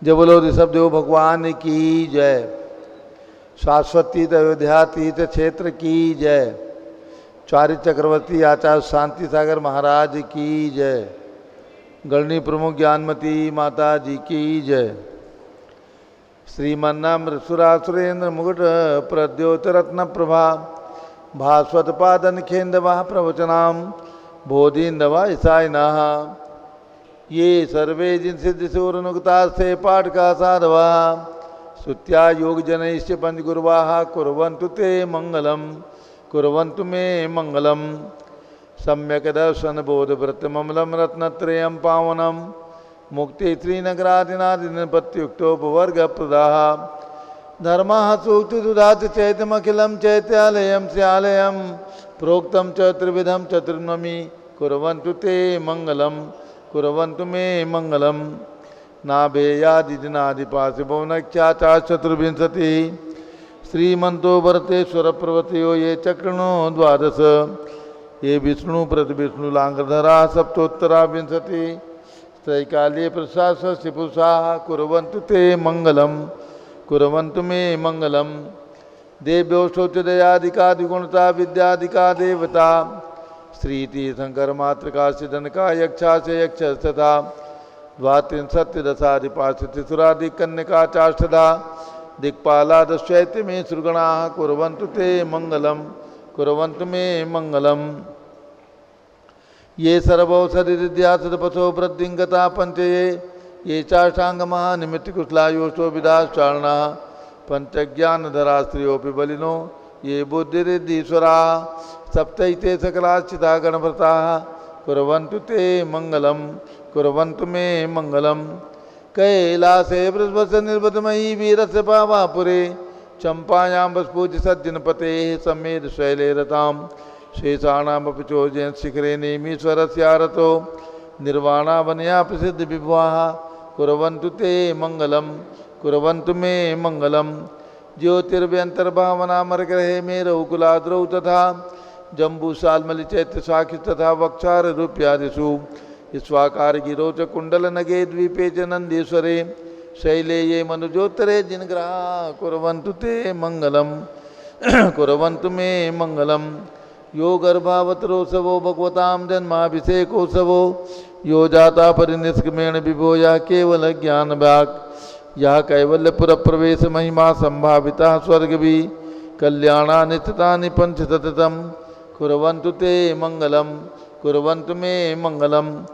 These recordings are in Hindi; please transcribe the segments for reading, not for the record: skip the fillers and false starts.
जय बोलो ऋषभ देव भगवान की जय। शाश्वतीत अयोध्यातीत क्षेत्र की जय। चारि चक्रवर्ती आचार्य शांति सागर महाराज की जय। गणनी प्रमुख ज्ञानमती माता जी की जय। श्रीमन्नाम सुरासुरेन्द्र मुकुट प्रद्योत रत्न प्रभा भास्वत पादन खेन्दवा प्रवचनाम बोधिन्दवा ईसाइनः। ये सर्वे जिन सिद्धिसूरनुगता से पाठ का साधवा स्तुत्या योग जनैश्च पंचगुरुवाः कुर्वन्तु ते मंगलम कुर्वन्तु मे मंगलम। सम्यक दर्शन बोध व्रत ममलम रत्नत्रयं पावनम मुक्ति श्रीनगरादिनादिनपत्युक्तोपवर्ग प्रदाः धर्मः सूक्ति दुधात चैतमखिलं चैत्यालयं स्यालयं प्रोक्तं च त्रिविधं चतुर्नमी कुर्वन्तु ते मंगलम कुर्वन्तु मे मंगलम। नाभेयादिदिनादिपाशिभुवनख्याता चतुर्विंशति श्रीमन्तो भरतेश्वर प्रवतयो ये चक्रणो द्वादश ये विष्णु प्रतिविष्णु लांगधरा सप्तोत्तरा विंशति त्रैकाल्ये प्रशास्य पुरुषाः कुर्वन्तु ते मंगलम कुर्वन्तु मे मंगलम। देव्यो शौचदयादिकादिगुणता विद्यादिका देवता श्रीति शंकर मातृका सिद्धनका यक्षा से यक्ष तथा द्वात्रिंशत्दशादिपाशतिसुरादि कन्यका चाष्टधा दिक्पालादश्चैत्य में सुरगणाः कुर्वन्तु ते मंगलम कुर्वन्तु मे मंगलम। ये सर्वौषधिद्यासदपथो वृद्धिंगता पंचये ये चाष्टांग महानिमित्त कुशलायोषो विदाश्चारणाः पंचज्ञानधरा स्त्रियोऽपि बलिनो ये बुद्धिरिद्धीश्वरा सप्तैते सकलाश्चिता गणव्रताः कुर्वन्तु ते मंगलम कुर्वन्तु मे मंगलम। कैलासे वृषभस्य निर्वतमयी वीरस्य पावापुरे चंपायां वस्पूज सज्जनपतेः समेत शैले रतां शेषाणामपि चोजयन् शिखरे नेमीश्वरस्यारतो निर्वाणावनया प्रसिद्ध विभुवाः कुर्वन्तु ते मंगलम कुर्वन्तु मे मंगलम। ज्योतिर्व्यंतर्भावनामरग्रहे मेरौकुलाद्रौ तथा जम्बूशालमलि चैत्य साक्षि तथा वक्षार रूप्यादिषु स्वाकार गिरोच कुंडल नगे द्वीपे च नंदीश्वरे शैले ये मनुजोत्तरे जिनग्रहा कुर्वन्तु ते मंगलम कुर्वन्तु मे मंगलम। यो गर्भावतरोत्सवो भगवतां जन्माभिषेकोत्सवो यो जाता परिनिष्क्रमेण विभो या केवल ज्ञान व्याक यह कैवल्यपुर प्रवेश महिमा संभाविता स्वर्ग भी कल्याणा निश्चितानि पंच सततम कुर्वन्तु ते मंगलम कुर्वन्तु मे मंगलम।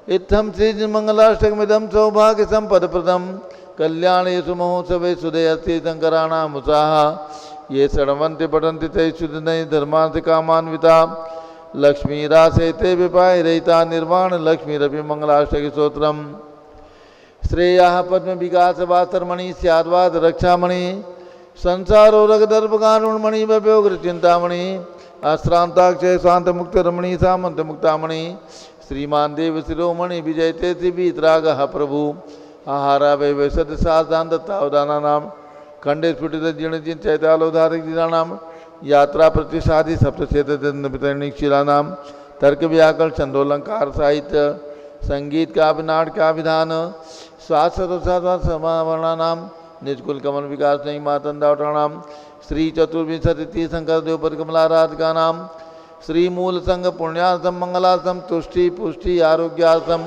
इत्थं श्री मंगलाष्टकमिदं सौभाग्य संपदप्रदं कल्याणेषु महोत्सवेषु सुदयस्ति शंकराणाम् उत्साह ये शृण्वन्ति पठन्ति तैः शुद्धनैः धर्मांसि कामान्विता लक्ष्मीरासेते विपाहिरहिता निर्वाण लक्ष्मीरपि मंगलाष्टक स्तोत्रम्। श्रेयाः पद्म विकास वासरमणि स्याद्वाद रक्षामणि संसारो रगदर्भकारुणमणि व्यव्योग्र चिंतामणि अश्रांताक्षय शांत मुक्त रमणी सामंत मुक्तामणि श्रीमान देव शिरोमणि विजयते वीतरागः प्रभु आहारा वैवसद साधान दत्तावदाना नाम खंडे स्फुटित जीर्ण जिन चैतालोधारक नाम यात्रा प्रतिशादि सप्तक्षेत्र नाम तर्क व्याकरण छंदोलंकार साहित्य संगीत काव्य नाटक का विधान स्वास्थ्य नाम निजकुल कमल विकास नहीं मातंदावटाणाम श्री चतुर्विंशति तीर्थंकर देव परिकमलाराध का नाम श्री मूल संघ पुण्यार्थम मंगलार्थम तुष्टि पुष्टि आरोग्यार्थम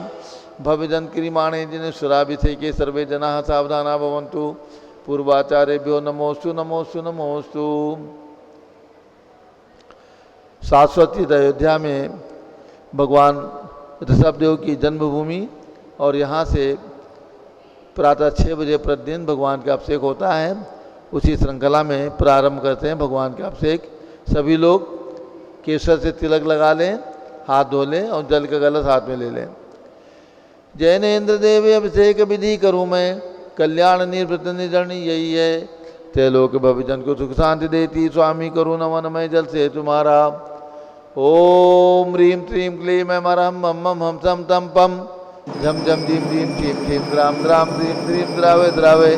भविजन क्रियमाणे जिन सुराभिषेके सर्वे जनाः सावधाना भवन्तु पूर्वाचार्यभ्यो नमोस्तु नमोस्तु नमोस्तु। शाश्वती अयोध्या में भगवान ऋषभदेव की जन्मभूमि और यहाँ से प्रातः 6 बजे प्रतिदिन भगवान का अभिषेक होता है। उसी श्रृंखला में प्रारंभ करते हैं भगवान का अभिषेक। सभी लोग केसर से तिलक लगा लें, हाथ धो लें और जल का गलस हाथ में ले लें। जैनेन्द्र देव अभिषेक विधि करूँ मैं कल्याण निवृत्त निधरणी यही है त्रैलोक भविजन को सुख शांति देती स्वामी करूँ नमन मैं जल से तुम्हारा। ओम ह्रीं त्रीं क्लीं मैं मरहम मम मम हम सम तम पम झम झम धीम धीम ठीम ठीम द्राम द्राम ह्रीं ह्रीं द्रावे द्रावे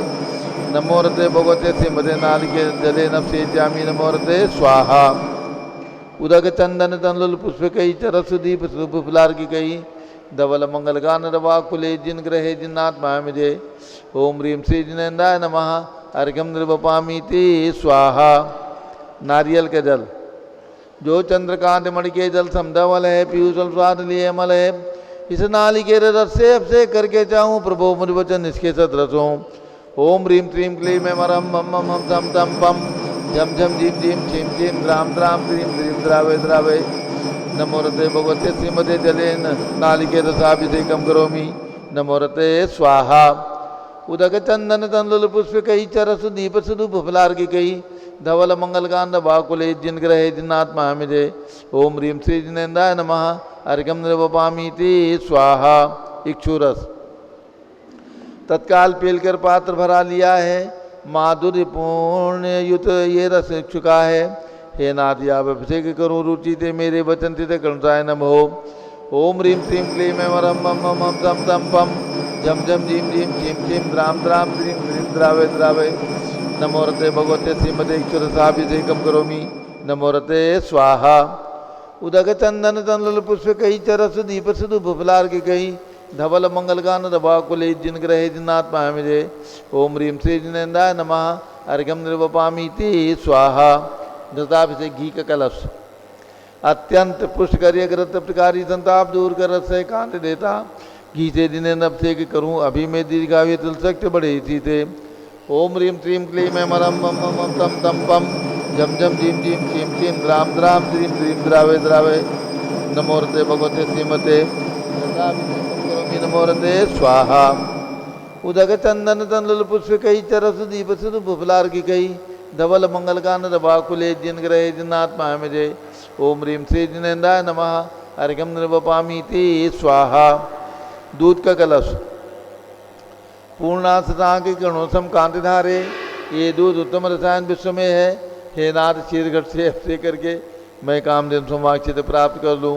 नमोरते भगवते श्रीमते नालिके जले नफसे जामी नमोरते स्वाहा। उदक चंदन तनलुल पुष्प कई चरस दीप फुलार की कई धवल मंगल गान रवाकुले जिन ग्रहे जिन्नात्मा मिजे। ओम ह्रीं श्री जिनेन्द्राय नमः अर्घ्यम निर्वपामीति स्वाहा। नारियल के जल जो चंद्रकांत मणि के जल समधवल है, पीयूषल स्वाद लिए अमल है, इस नालिकेर रस से अभिषेक करके चाहूँ प्रभो मुझ वचन इसके सतरसों। ओम ह्रीं क्लीं क्लीं में मरम मम मम हम तम तम पम झम झम झीम झीम छीम छीम द्राम द्राम द्रीम द्रीम द्रावे द्रावे। नमो रते भगवते श्रीमते जलेन नालिकेर रसाभिषेकम करोमि। नमो रते स्वाहा। उदक चंदन तंदुल पुष्प कही चरस दीप सुदु फुफलार की धवल मंगल कांड बाकुले जिन ग्रहे जिन्नात्मा मिजे। ओम ह्रीं श्री जिनेन्द्राय नमः अर्घ्यम निर्वपामीति स्वाहा। इक्षुरस तत्काल पेलकर पात्र भरा लिया है, माधुर्य पूर्ण युत ये रस चुका है। हे नाथ आप अभिषेक करूँ रुचि ते मेरे वचन ते करुणाय नमो। ओम ह्रीं श्रीं क्लीं में मरम मम मम हम तम तम पम झम झम झीम झीम छीम छीम द्राम द्राम द्रीम द्रीम द्रावे द्रावे। नमो रते भगवते श्रीमते ईश्वरसाभिषेकम करोमि। नमो रते स्वाहा। उदक चंदन तंदुल पुष्प कही चरस दीप सुदु फुफलार की कही धवल मंगल गान रवाकुले जिन ग्रहे जिन्नात्मा मिजे। ओम ह्रीं श्री जिनेन्द्राय नमः अर्घ्यम निर्वपामीति स्वाहा। घृताभिषेक घी का कलश अत्यंत पुष्ट कार्य ग्रत प्रकारी संताप दूर कर रस से कांत देता। घी से जिन्हें अभिषेक करूँ अभी मैं दीर्घायु तुल सकते बड़े इसी थे। ओम ह्रीं क्लीं क्लीं में मरम मम मम तम तम पम झम झम झीम झीम छीम छीम द्राम द्राम द्रीम द्रीम द्रावे द्रावे। नमो रते भगवते श्रीमते करोमि। नमो रते स्वाहा। उदक चंदन तंदुल पुष्प कही चरस दीप सुदु फुफलार की कही धवल मंगल कान रवाकुले जिन ग्रहे जिन्नात्मा मिजे। ओम ह्रीं श्री जिनेन्द्राय नमः अर्घ्यम निर्वपामीति स्वाहा। दूध का कलश पूर्णासता के कणों सम कांति धारे, ये दूध उत्तम रसायन विश्व में है। हे नाथ शीरघट से अभिषेक करके मैं कामधेनु समाक्षित प्राप्त कर लूँ।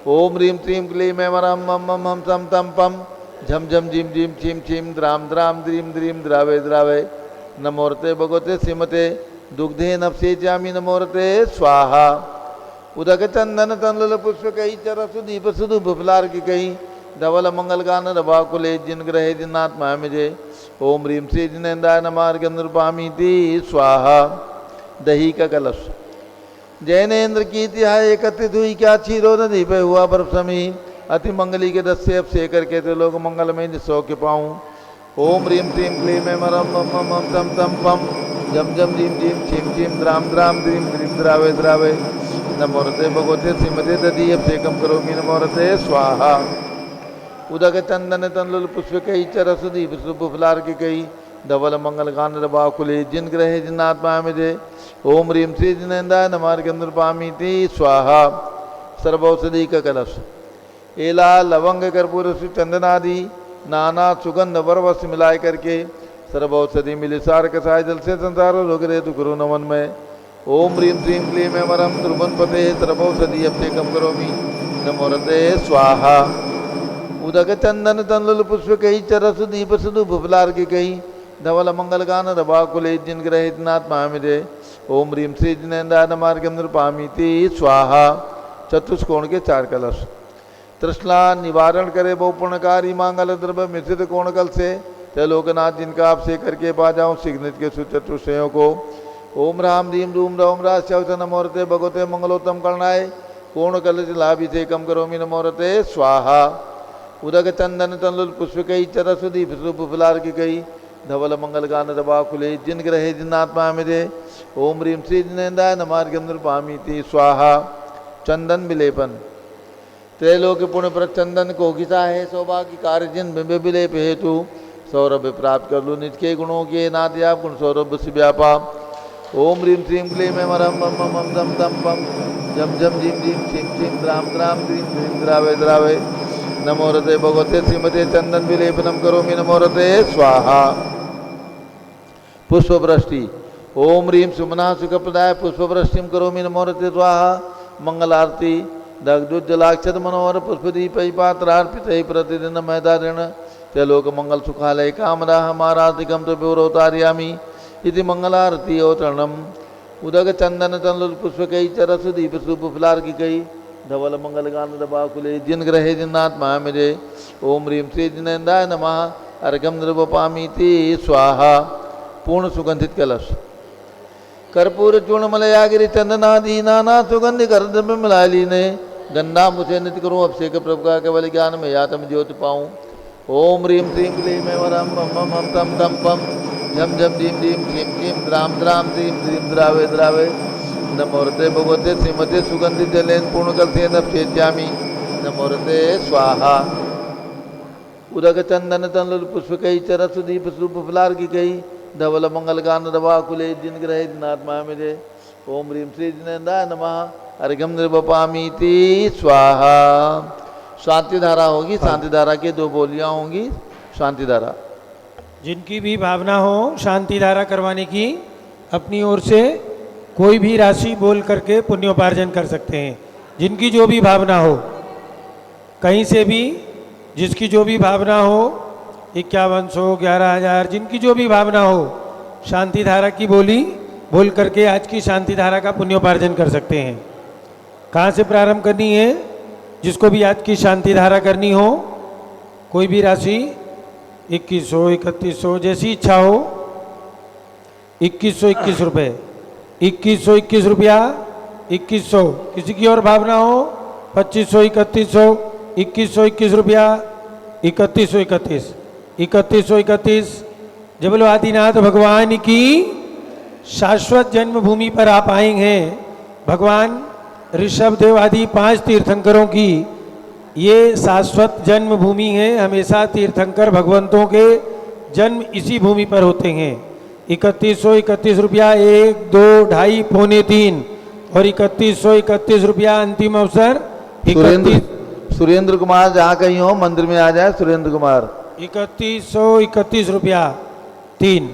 ओम ह्रीं श्रीं क्लीं में मरम मम मम हम सम तम पम झम झम झीम झीम छीम छीम द्राम द्राम द्रीम द्रीम द्रावे द्रावे। नमो रते भगवते श्रीमते दुग्धे नभसेचामि। नमो रते स्वाहा। उदक चंदन तंदुल पुष्प कही चरसु दीप सुदु फुफलार की कही धवल मंगल गान रवाकुले जिन ग्रहे जिन्नात्मा मिजे। ओम ह्रीं श्री जिनेन्द्राय नमः अर्घ्यम निर्वपामीति स्वाहा। दही का कलश जैनेन्द्र की तिहाई एकत्रित हुई क्या क्षीरो नदी पे हुआ बर्फ समी। अति मंगली के दस से अभिषेक करके तो लोग मंगल में सौख्य पाऊँ। ओम ह्रीं श्रीं क्लीं में मरम मम मम हम तम तम पम झम झम झीम झीम छीम छीम द्राम द्राम द्रीम द्रीम द्रावे द्रावे। नमो रते भगवते श्रीमते दधी अभिषेकम करोमि। नमो रते स्वाहा। उदक चंदन तंदुल पुष्प कही चरस दीप फुफलार की कही धवल मंगल गान रवाकुले जिन ग्रहे जिन्नात्मा मिजे। ओम ह्रीं श्री जिनेन्द्राय नमः अर्घ्यम निर्वपामीति स्वाहा। सर्वौषधि का कलश एला लवंग कर्पूर चंदनादि नाना सुगंध वरवस मिलाए करके सर्वौषधि मिले सार कसाय जल से संसार रोग रे दुखरु नमन में। ओम ह्रीं श्रीं क्लीं में वरम त्रिभुवन पते सर्वौषधि अभिषेकम करोमि। नमो रते स्वाहा। उदक चंदन तंदुल पुष्प कही चरस दीप सुदु फुफलार की कही धवल मंगल गान रवाकुले जिन ग्रहे जिन्नात्मा मिजे। ओम ह्रीं श्री जिनेन्द्राय नमः अर्घ्यम निर्वपामीति स्वाहा। चतुष्कोण के चार कलश तृष्णा निवारण करे वो पुण्यकारी मांगल द्रव्य मिश्रित कोणकल से ते लोकनाथ जिनका आपसे करके पा जाऊँ शीघ्र के सुचतुष्टयों को। ओम राम रीम रूम रौम राज नमो रते भगवते मंगलोत्तम करणाय कोणकल लाभिषेकम करोमि। नमो रते स्वाहा। उदक चंदन तंदुल पुष्प कही चरस दीप फुफलार की कही धवल मंगल गान रवाकुले जिन ग्रहे जिन्नात्मा मिजे। ओम ह्रीं श्री जिनेन्द्राय नमः अर्घ्यम निर्वपामीति स्वाहा। चंदन विलेपन त्रैलोक पुण्य पर चंदन को घिसा है सौभाग्य कार्य जिन बिंब विलेप हेतु सौरभ प्राप्त कर लूँ। निज के गुणों के नाते आप गुण सौरभ से व्यापा। ओम ह्रीं श्रीं क्लीं में मरम मम मम हम तम तम पम झम झम झीम झीम छीम छीम द्राम द्राम द्रीम द्रीम द्रावे द्रावे। नमो रते भगवते श्रीमते चंदन विलेपनम करोमि। नमो रते स्वाहा। पुष्पवृष्टि ओम ह्रीं सुमना सुखप्रदाय पुष्पवृष्टिम करोमि। नमो रते स्वाहा। मंगल आरती दग्धुज्जलाक्षत मनोहर पुष्पदीप पात्रार्पित प्रतिदिन मैदारण त्रिलोक मंगल सुखालय कामरा हमारातिकम तो विवरोतार्यामी इति मंगलारती अवतरणम। उदक चंदन तंदुल पुष्प कई चरस दीप सुपुफलार की कई धवल मंगल गान दबाकुले जिन ग्रहे जिन्नाथ महामिरे ओम ह्रीं श्री जिनेन्द्राय नमः अर्घ्यम निर्वपामीति स्वाहा। पूर्ण सुगंधित कलश कर्पूर चूर्ण मलयागिरी चंदनादि नाना सुगंधि कर द्रव्य मिलाली ने गंधा मुझे नित्य करूँ अभिषेक प्रभु का केवल ज्ञान में या तम ज्योति पाऊँ। ओम ह्रीं श्रीं क्लीं मैं वरम मम मम हम तम तम पम झम झम धीम धीम क्षीम क्षीम द्राम द्राम धीम धीम द्रावे द्रावे नमोरते भगवते श्रीमते सुगंधि जलेन पूर्ण कलसे नप्येत्यामि नमोरते स्वाहा। उदक चंदन तनल पुष्प कई चरस दीप स्वरूप फलार की कई धवल मंगल गान दवा कुले जिन ग्रहे जिनात्मा मेरे ओम ह्रीं श्री जिनेन्द्राय नमः अर्घ्यम निर्वपामीति स्वाहा। शांति धारा होगी, शांति धारा की 2 बोलियां होंगी। शांति धारा जिनकी भी भावना हो शांति धारा करवाने की अपनी ओर से कोई भी राशि बोल करके पुण्योपार्जन कर सकते हैं। जिनकी जो भी भावना हो, कहीं से भी जिसकी जो भी भावना हो, 5100 11,000 जिनकी जो भी भावना हो शांति धारा की बोली बोल करके आज की शांति धारा का पुण्योपार्जन कर सकते हैं। कहाँ से प्रारंभ करनी है? जिसको भी आज की शांति धारा करनी हो, कोई भी राशि 2100 3100 जैसी इच्छा हो, 2121 रुपये 2121 रुपया 2100। किसी की और भावना हो 2500 3100 2121 रुपया 3131 3131। जब बोलो आदिनाथ भगवान की शाश्वत जन्मभूमि पर आप आए हैं। भगवान ऋषभ देव आदि 5 तीर्थंकरों की ये शाश्वत जन्मभूमि है। हमेशा तीर्थंकर भगवंतों के जन्म इसी भूमि पर होते हैं। 3131 रुपया 1 2 2.5 पौने 3 और 3131 रुपया अंतिम अवसर। सुरेंद्र कुमार जहाँ कहीं हो मंदिर में आ जाए। सुरेंद्र कुमार 3131 रुपया 3।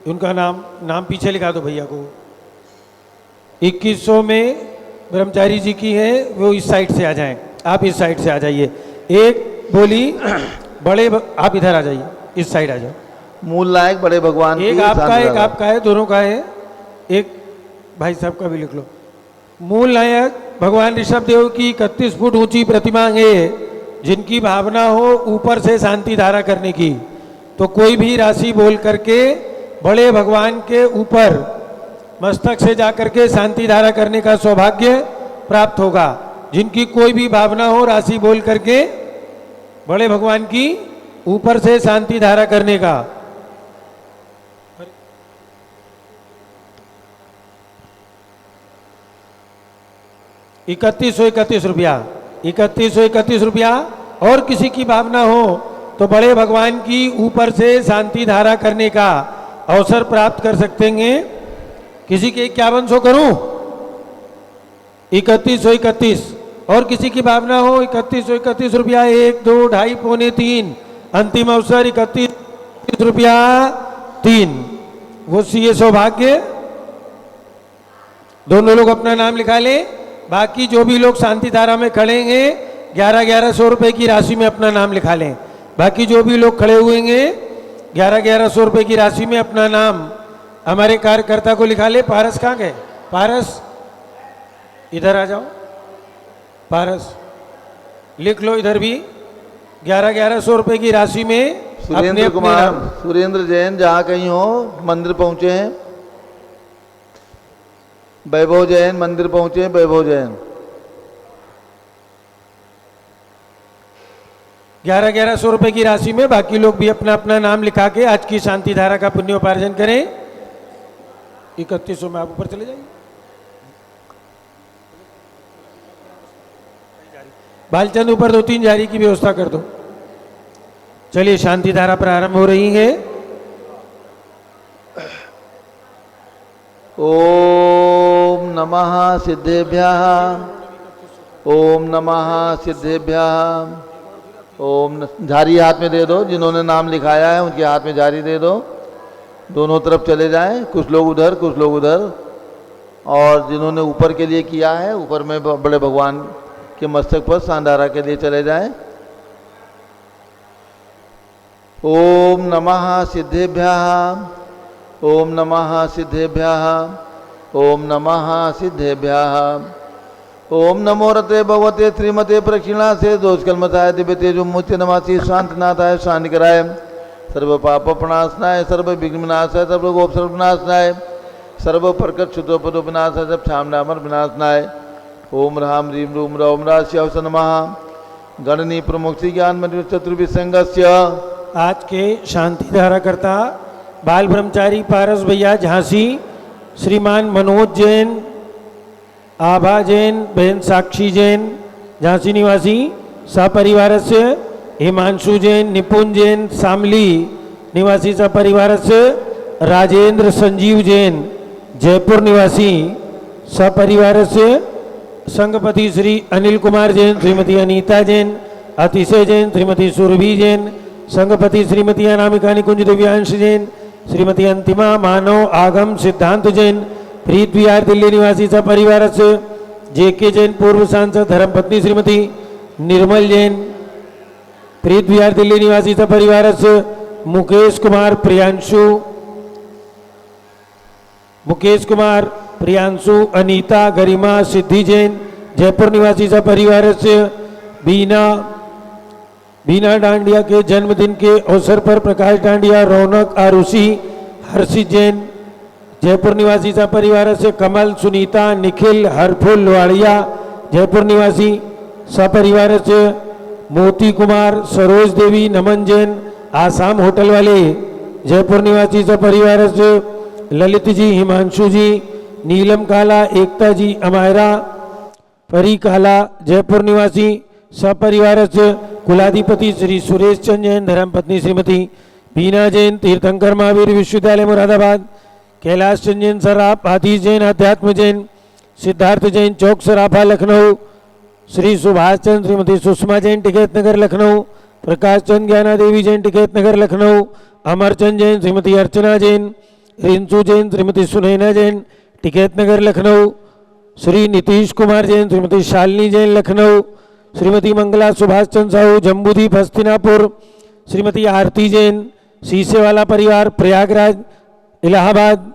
उनका नाम पीछे लिखा दो भैया को। 2100 में ब्रह्मचारी जी की है, वो इस साइड से आ जाएं। आप इस साइड से आ जाइए। एक बोली आप इधर आ जाइए, इस साइड आ जाओ। मूल नायक बड़े भगवान एक आपका है दोनों का है। एक भाई साहब का भी लिख लो। मूल नायक भगवान ऋषभ देव की 31 फुट ऊंची प्रतिमा है। जिनकी भावना हो ऊपर से शांति धारा करने की, तो कोई भी राशि बोल करके बड़े भगवान के ऊपर मस्तक से जाकर के शांति धारा करने का सौभाग्य प्राप्त होगा। जिनकी कोई भी भावना हो राशि बोल करके बड़े भगवान की ऊपर से शांति धारा करने का। ₹3131 रुपया 3131 रुपया। और किसी की भावना हो तो बड़े भगवान की ऊपर से शांति धारा करने का अवसर प्राप्त कर सकते हैं। किसी के 5100 करूं 3131। और किसी की भावना हो 3131 रुपया 1 2 2.5 पौने 3 अंतिम अवसर 31 रुपया 3। वो सीए सौभाग्य। दोनों लोग अपना नाम लिखा लें। बाकी जो भी लोग शांति धारा में खड़े हैं 1100 रुपए की राशि में अपना नाम लिखा लें। बाकी जो भी लोग खड़े हुए हैं 1100 रुपए की राशि में अपना नाम हमारे कार्यकर्ता को लिखा ले। पारस कहाँ गए? पारस इधर आ जाओ। पारस लिख लो इधर भी 1100 रुपए की राशि में। सुरेंद्र कुमार सुरेंद्र जैन जहाँ कहीं हो मंदिर पहुंचे हैं। वैभव जैन मंदिर पहुंचे हैं। वैभव जैन 1100 रुपए की राशि में। बाकी लोग भी अपना अपना नाम लिखा के आज की शांति धारा का पुण्योपार्जन करें। 3100 में आप ऊपर चले जाइए। बालचंद ऊपर 2-3 जारी की व्यवस्था कर दो। चलिए शांति धारा प्रारंभ हो रही है। ओम नमः सिद्धेभ्यः ओम नमः सिद्धेभ्यः। ओम झारी हाथ में दे दो। जिन्होंने नाम लिखाया है उनके हाथ में झारी दे दो। दोनों तरफ चले जाएं। कुछ लोग उधर कुछ लोग उधर। और जिन्होंने ऊपर के लिए किया है ऊपर में बड़े भगवान के मस्तक पर सांधारा के लिए चले जाएं। ओम नमः सिद्धेभ्यः ओम नमः सिद्धेभ्यः ओम नमः सिद्धेभ्यः ओम नमो रते भगवते श्रीमते प्रक्षिणा से दोषकलमताय दिव्य तेजोमूर्ति नमासि शांतिनाथाय शांतिकराय सर्व पाप प्रणाशनाय सर्व विघ्न विनाशाय सर्व गोप सर्व विनाशनाय सर्व प्रकट शुद्धोपद विनाशाय सब छामनामर विनाशनाय ओम राम ह्रीम रूम रौम राश्य नमः गणनी प्रमुख ज्ञान मंदिर चतुर्विसंगस्य। आज के शांति धारा करता बाल ब्रह्मचारी पारस भैया झांसी, श्रीमान मनोज जैन, आभा जैन, बहन साक्षी जैन झांसी निवासी सपरिवारस्य, हिमांशु जैन, निपुण जैन सामली निवासी सपरिवारस्य, राजेंद्र संजीव जैन जयपुर निवासी सपरिवारस्य, संघपति श्री अनिल कुमार जैन, श्रीमती अनीता जैन, अतिशय जैन, श्रीमती सुरभि जैन, संघपति श्रीमती अनामिका निकुंज दिव्यांश जैन, श्रीमती अंतिमा मानव आगम सिद्धांत जैन, प्रीत विहार दिल्ली निवासी सपरिवार से, जेके जैन पूर्व सांसद धर्मपत्नी श्रीमती निर्मल जैन, प्रीत विहार दिल्ली निवासी सपरिवार से, मुकेश कुमार प्रियांशु अनीता गरिमा सिद्धि जैन जयपुर निवासी सपरिवार से, बीना डांडिया के जन्मदिन के अवसर पर प्रकाश डांडिया, रौनक आरुषि, हर्षित जैन जयपुर निवासी सपरिवार से, कमल सुनीता निखिल हरफुल लोहाड़िया जयपुर निवासी सपरिवार से, मोती कुमार सरोज देवी नमन जैन आसाम होटल वाले जयपुर निवासी सपरिवार से, ललित जी, हिमांशु जी, नीलम काला, एकता जी, अमायरा परी काला जयपुर निवासी सपरिवार से, कुलाधिपति श्री सुरेश चंद जैन, धर्मपत्नी श्रीमती बीना जैन, तीर्थंकर महावीर विश्वविद्यालय मुरादाबाद, कैलाश चंद जैन सराफ, आतिश जैन अध्यात्म जैन, सिद्धार्थ जैन चौक सराफा लखनऊ, श्री सुभाष चंद श्रीमती सुषमा जैन टिकैत नगर लखनऊ, प्रकाश चंद ज्ञाना देवी जैन टिकैत नगर लखनऊ, अमरचंद जैन श्रीमती अर्चना जैन, रिंसू जैन श्रीमती सुनैना जैन टिकैत नगर लखनऊ, श्री नीतीश कुमार जैन श्रीमती शालिनी जैन लखनऊ, श्रीमती मंगला सुभाष चंद्र साहू जम्बूदीप हस्तिनापुर, श्रीमती आरती जैन शीशेवाला परिवार Prayagraj Allahabad,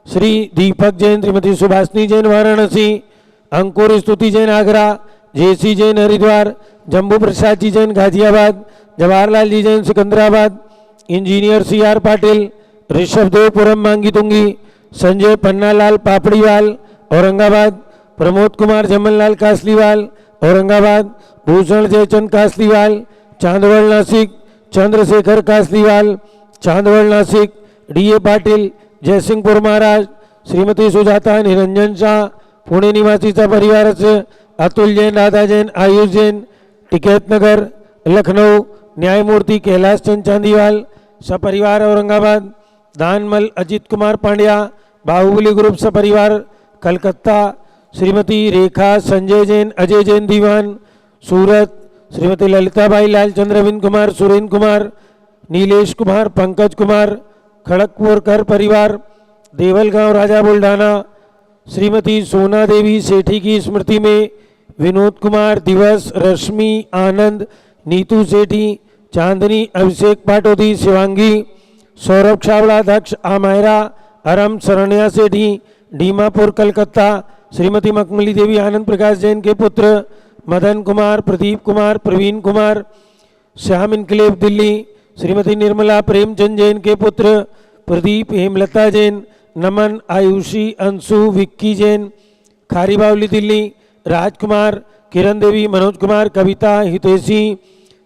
Shri Deepak Jain Shrimati Subhashini Jain Varanasi, Ankur Stuti Jain Agra, J C Jain Haridwar, Jambu Prasad ji Jain Ghaziabad, Jawaharlal ji Jain Secunderabad, engineer C R Patil Rishabhdev Puram Mangi Tungi, Sanjay Pannalal Papdiwal Aurangabad, Pramod Kumar Jamnalal Kasliwal Aurangabad, Bhushan Jaichand Kasliwal Chandwad Nashik, Chandrashekhar Kasliwal Chandwad Nashik, D A Patil Jaysingpur Maharaj, Shrimati Sujata Niranjan Shah Pune निवासी सपरिवार से, अतुल जैन, राधा जैन, आयुष जैन टिकैत नगर लखनऊ, न्यायमूर्ति कैलाश चंद चांदीवाल सपरिवार औरंगाबाद, दानमल अजित कुमार पांड्या बाहुबली ग्रुप सपरिवार कलकत्ता, श्रीमती रेखा संजय जैन अजय जैन दीवान सूरत, श्रीमती ललिताबाई लालचंद्र अरविंद कुमार सुरेंद्र कुमार, नीलेश कुमार पंकज कुमार खड़गपुरकर परिवार देवलगांव राजा बुल्ढाना, श्रीमती सोना देवी सेठी की स्मृति में विनोद कुमार दिवस, रश्मि आनंद, नीतू सेठी, चांदनी अभिषेक पाटोदी शिवांगी, सौरभ छावड़ा दक्ष आमायरा, अरम शरण्या सेठी डीमापुर कलकत्ता, श्रीमती मखमली देवी आनंद प्रकाश जैन के पुत्र, मदन कुमार, प्रदीप कुमार, प्रवीण कुमार श्याम इनकलेव दिल्ली, श्रीमती निर्मला प्रेमचंद जैन के पुत्र, प्रदीप हेमलता जैन, नमन आयुषी अंशु विक्की जैन खारीबावली दिल्ली, राजकुमार, किरण देवी, मनोज कुमार, कविता हितेशी,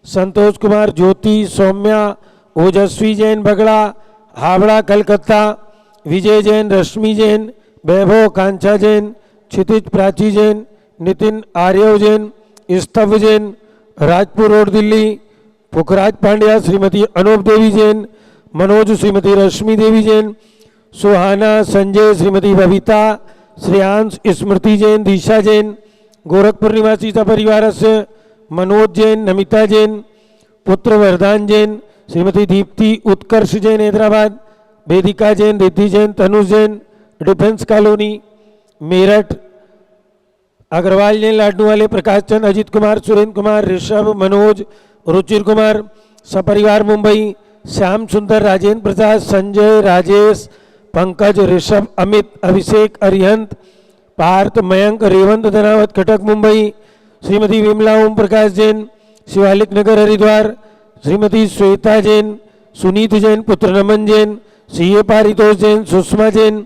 संतोष कुमार, ज्योति, सौम्या, ओजस्वी जैन बगड़ा हावड़ा कलकत्ता, विजय जैन, रश्मि जैन, वैभव कांचा जैन, क्षितिज प्राची जैन, नितिन आर्यव जैन, स्तव जैन राजपुर रोड दिल्ली, पुखराज पांड्या, श्रीमती अनूप देवी जैन, मनोज श्रीमती रश्मि देवी जैन, सुहाना संजय, श्रीमती बबीता, श्रेयांश स्मृति जैन, दिशा जैन गोरखपुर निवासी सपरिवार से, मनोज जैन, नमिता जैन, पुत्र वरदान जैन, श्रीमती दीप्ति उत्कर्ष जैन हैदराबाद, वेदिका जैन, रिद्धि जैन, तनुज जैन डिफेंस कॉलोनी मेरठ, अग्रवाल जैन लाडू वाले, प्रकाश चंद, अजित कुमार, सुरेंद्र कुमार, ऋषभ, मनोज, रुचिर कुमार सपरिवार मुंबई, श्याम सुंदर, राजेंद्र प्रसाद, संजय, राजेश, पंकज, ऋषभ, अमित, अभिषेक, अरिहंत, पार्थ मयंक रेवंत धनावत कटक मुंबई, श्रीमती विमला ओम प्रकाश जैन शिवालिक नगर हरिद्वार, श्रीमती श्वेता जैन, सुनीत जैन पुत्र नमन जैन, सीए पारितोष जैन, सुषमा जैन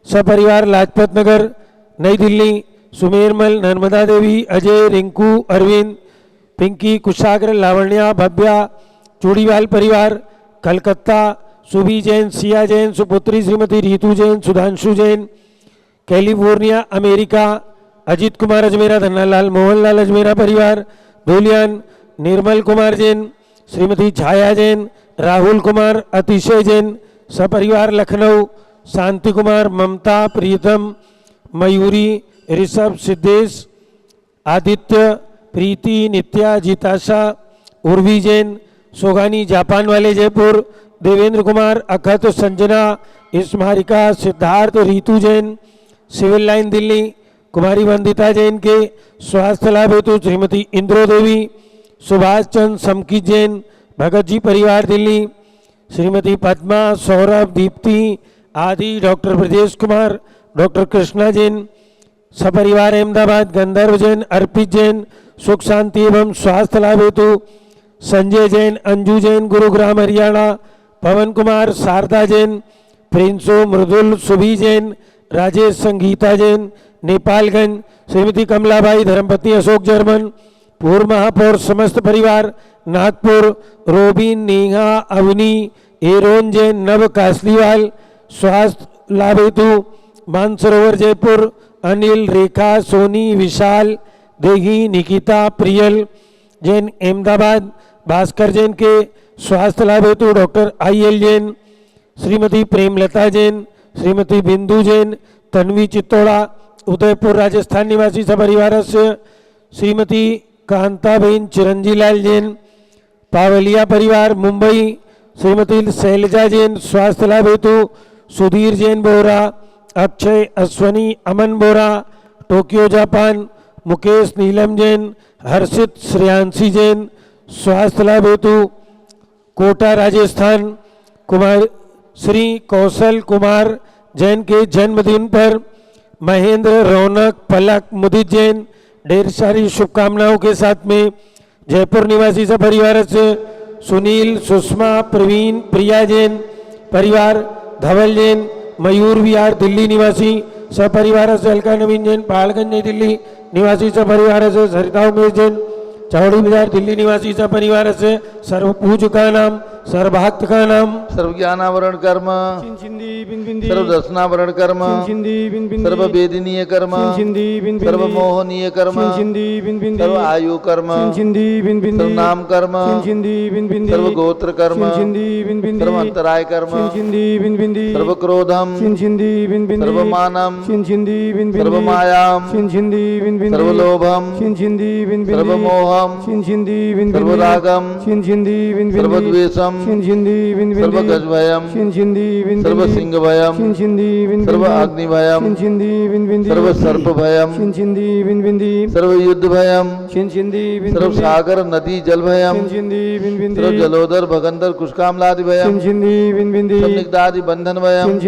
सपरिवार लाजपत नगर नई दिल्ली, सुमेरमल नर्मदा देवी, अजय, रिंकू, अरविंद, पिंकी, कुशाग्र, लावण्या, भव्या, चूड़ीवाल परिवार कलकत्ता, सुबी जैन, सिया जैन, सुपुत्री श्रीमती रीतू जैन, सुधांशु जैन कैलिफोर्निया अमेरिका, अजीत कुमार अजमेरा, धन्नालाल मोहनलाल अजमेरा परिवार धूलियान, निर्मल कुमार जैन, श्रीमती छाया जैन, राहुल कुमार, अतिशय जैन सपरिवार लखनऊ, शांति कुमार, ममता, प्रीतम, मयूरी, ऋषभ, सिद्धेश, आदित्य, प्रीति, नित्या, जिताशा, उर्वी जैन, सोगानी जापान वाले जयपुर, देवेंद्र कुमार, अखत, संजना, स्मारिका, सिद्धार्थ, रीतू जैन सिविल लाइन दिल्ली, कुमारी वंदिता जैन के स्वास्थ्य लाभ हेतु श्रीमती इंद्रो देवी, सुभाष चंद्र समकी जैन भगत जी परिवार दिल्ली, श्रीमती पद्मा, सौरभ, दीप्ति आदि, डॉक्टर ब्रजेश कुमार, डॉक्टर कृष्णा जैन सपरिवार अहमदाबाद, गंधर्व जैन, अर्पित जैन सुख शांति एवं स्वास्थ्य लाभ हेतु, संजय जैन, अंजू जैन गुरुग्राम हरियाणा, पवन कुमार, शारदा जैन, प्रिंसो, मृदुल, सुभी जैन, राजेश, संगीता जैन नेपालगंज, श्रीमती कमलाबाई, धर्मपत्नी अशोक जर्मन, पूर्व महापौर समस्त परिवार नागपुर, रोबिन, नेहा, अवनी, एरोन जैन नव कासलीवाल स्वास्थ्य लाभ हेतु, मानसरोवर जयपुर, अनिल, रेखा, सोनी, विशाल, देगी, निकिता, प्रियल जैन अहमदाबाद, भास्कर जैन के स्वास्थ्य लाभ हेतु, डॉक्टर IL जैन, श्रीमती प्रेमलता जैन, श्रीमती बिंदु जैन, तन्वी चित्तौड़ा उदयपुर राजस्थान निवासी सपरिवार से, श्रीमती कांताबेन चिरंजीलाल जैन पावलिया परिवार मुंबई, श्रीमती शैलजा जैन स्वास्थ्य लाभ हेतु, सुधीर जैन बोरा, अक्षय, अश्वनी, अमन बोरा टोक्यो जापान, मुकेश, नीलम जैन, हर्षित, श्रेयांशी जैन स्वास्थ्य लाभ हेतु कोटा राजस्थान, कुमार श्री कौशल कुमार जैन के जन्मदिन पर महेंद्र, रौनक, पलक, मुदित जैन ढेर सारी शुभकामनाओं के साथ में जयपुर निवासी सपरिवार से सुनील, सुषमा, प्रवीण, प्रिया जैन परिवार, धवल जैन, मयूर विहार दिल्ली निवासी सपरिवार से, अलका नवीन जैन पहाड़गंज नई दिल्ली निवासी सपरिवार से, सरिता उमेश जैन चौड़ी बाजार दिल्ली निवासी सपरिवार से, सर्व पूज्य का नाम, सर्वभक्त का नाम, सर्व ज्ञानावरण कर्म, सर्व दर्शनावरण कर्म, सर्व वेदनीय कर्म, सर्व मोहनीय कर्म, सर्व आयु कर्म, सर्व नाम कर्म, सर्व गोत्र कर्म, सर्व अंतराय कर्म, सर्व क्रोधम, सर्व मानम, सर्व मायाम, सर्व लोभम, सर्व मोहम, सर्व रागम, सर्व द्वेषम, सर्व गजभयम, सर्व सिंह भयम, सर्व अग्नि भयम, सर्व सर्प भयम, सर्व युद्ध भयम, सर्व सागर नदी जल भयम, सर्व जलोदर भगंदर कुशकामलादि भयम, संदिग्धादि बंधन भयम,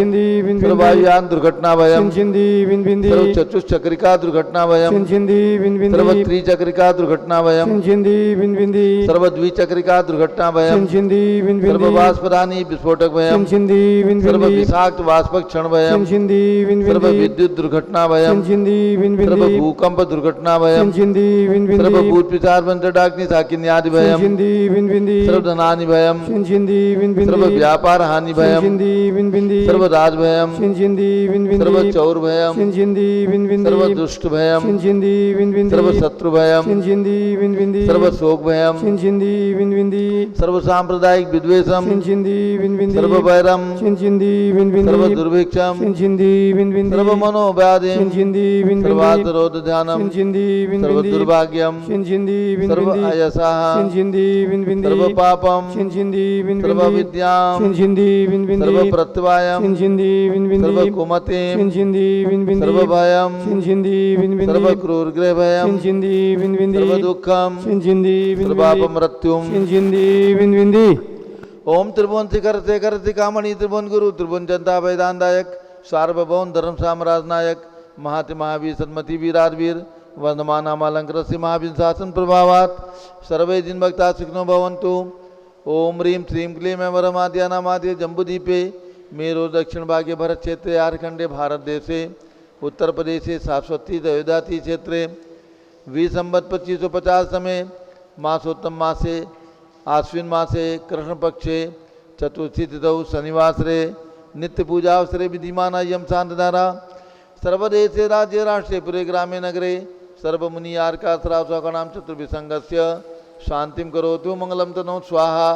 सर्व वायुयान दुर्घटना भयम, सर्व चतुष्चक्रिका दुर्घटना भयम, सर्व त्रिचक्रिका दुर्घटना भयम, सर्व द्विचक्रिका दुर्घटना भयम, सर्व वाष्पदानी विस्फोटक भयम, सर्व विषाक्त वाष्पक क्षण भयम, सर्व विद्युत दुर्घटना भयम, सर्व भूकंप दुर्घटना भयम, सर्व भूत पिशाच मंत्र डाग्नि साकिन्य आदि भयम, सर्व धनानि भयम, सर्व व्यापार हानि भयम, सर्व राज भयम, सर्व चौर भयम, सर्व दुष्ट भयम, सर्व शत्रु भयम, सर्व शोक भयम, सर्व सांप्रदायिक विद्वेषम, सर्व वैरम, सर्व दुर्भिक्षम, सर्व मनोव्याधिम, सर्वातरोध ध्यानम, सर्व दुर्भाग्यम, सर्व अयसाः, सर्व पापम, सर्व विद्याम, सर्व प्रत्यवायम, सर्व कुमतिम, सर्व भयम, सर्व क्रूरगृह भयम, सर्व दुःखम, सर्वापमृत्युम। ओम त्रिभुवन शिखर शेखर शिखामणि त्रिभुवन गुरु त्रिभुवन जनता वैदानदायक सार्वभौम धर्म साम्राज्य नायक महाति महावीर सन्मति वीरारवीर वर्धमानामालंकृत से महावीर शासन प्रभावात सर्वे जिन भक्ता सुखिनो भवन्तु। ओम ह्रीं श्रीं क्लीं वरमाद्यानामाद्य जम्बूदीपे मेरो दक्षिण भागे भरत क्षेत्रे आर्खंडे भारत देशे उत्तर प्रदेशे सारस्वती दयोदाती क्षेत्रे विसंवत 2550 समय मासोत्तम मासे आश्विन मासे कृष्ण पक्षे चतुर्थी तिथौ शनिवासरे नित्य पूजावसरे विधिमान यम शांतधारा सर्वदेशे राज्य राष्ट्रे पुरे ग्रामे नगरे सर्वमुनि आर्का सरासकणाम चतुर्विसंगस्य शांतिम करोतु मंगलम तनो स्वाहा।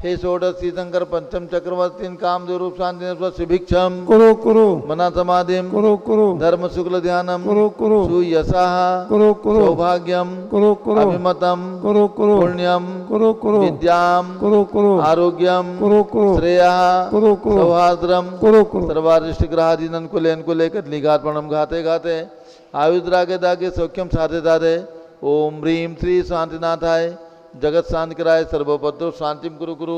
हे षोडशी शंकर पंचम चक्रवर्ती कामदेव रूप शांति स्वभिक्षम कुरु कुरु मना समाधिम कुरु कुरु धर्म शुक्ल ध्यानम कुरु कुरु सुयसाः कुरु कुरु सौभाग्यम कुरु कुरु अभिमतम कुरु कुरु पुण्यम कुरु कुरु विद्याम कुरु कुरु आरोग्यम कुरु कुरु श्रेयः कुरु कुरु सौहार्द्रम कुरु कुरु सर्वारिष्ट ग्रहाधीन कुले अनुकूले कदलीघातपणम घाते घाते आयुद्रागे दागे सौख्यम साधे दाधे। ओम ह्रीं श्री शांतिनाथाय जगत शांति कराय सर्वपत्र शांतिम कुरु कुरु।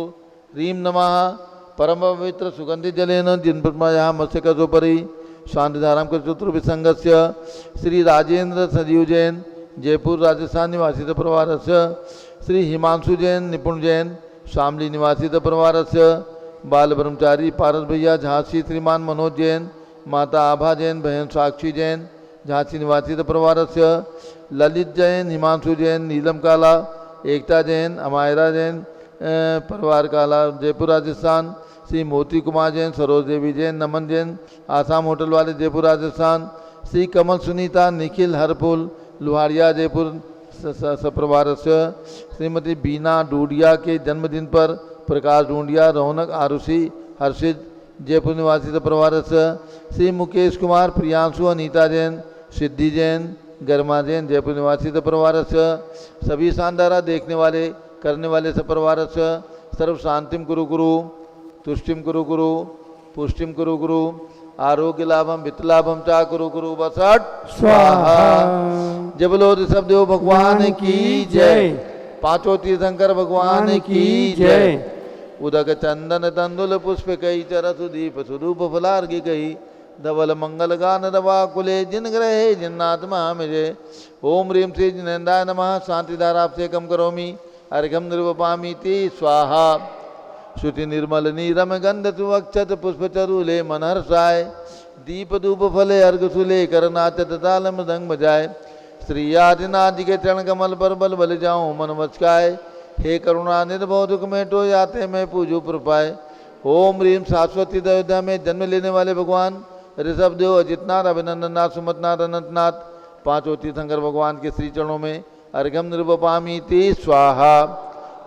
ह्रीं नमः परम पवित्र सुगंधि जलेन जिन पद्मया मत्स्यकोपरि शांतिधाराम कर चतुर्विसंगस्य श्री राजेंद्र सजीव जैन जयपुर राजस्थान निवासी परिवारस्य श्री हिमांशु जैन निपुण जैन शामली निवासी परिवारस्य बाल ब्रह्मचारी पारस भैया झांसी श्रीमान मनोज जैन माता आभा जैन बहन साक्षी जैन झांसी निवासी परिवारस्य ललित जैन हिमांशु जैन नीलम काला एकता जैन अमायरा जैन परिवार काला जयपुर राजस्थान श्री मोती कुमार जैन सरोज देवी जैन नमन जैन आसाम होटल वाले जयपुर राजस्थान श्री कमल सुनीता निखिल हरफुल लुहारिया जयपुर सपरिवार से श्रीमती बीना डूडिया के जन्मदिन पर प्रकाश डूडिया रौनक आरुषि हर्षित जयपुर निवासी सपरिवार से श्री मुकेश कुमार प्रियांशु अनीता जैन सिद्धि जैन गर्मा जैन जयपुर निवासी सपरिवार से सभी शानदारा देखने वाले करने वाले सपरिवार से सर्व शांतिम कुरु कुरु तुष्टिम कुरु कुरु पुष्टिम कुरु कुरु आरोग्य लाभम वित्त लाभम चा कुरु कुरु बसठ स्वाहा। जय बोलो ऋषभदेव भगवान की जय। पांचों तीर्थंकर भगवान की जय। उदक चंदन तंदुल पुष्प कई चरसु दीप सुरूप फलार्घि कई धवल मंगल गान दवा कुले जिन ग्रहे जिन्नात्मा मिजे। ओम ह्रीं श्री जिनेन्द्राय नमः शांतिधारा से कम करोमि अर्घम निर्वपामि ते स्वाहा। श्रुति निर्मल नीरम गंध सुवक्षत पुष्प चरुले मनहर्षाय दीप धूप फले अर्घ सुले कर नाचत ताल मृदंग बजाय। श्री आदिनाथ जी के चरण कमल पर बल बल जाऊं मन वचकाय। हे करुणा निर्भव दुख मेटो याते मैं पूजू प्रपाय। ओम ह्रीं शाश्वती अयोध्या में जन्म लेने वाले भगवान ऋषभदेव अजितनाथ अभिनंदननाथ सुमतनाथ अनंतनाथ पांचों तीर्थंकर भगवान के श्री चरणों में अर्घम निर्वपामि ते स्वाहा।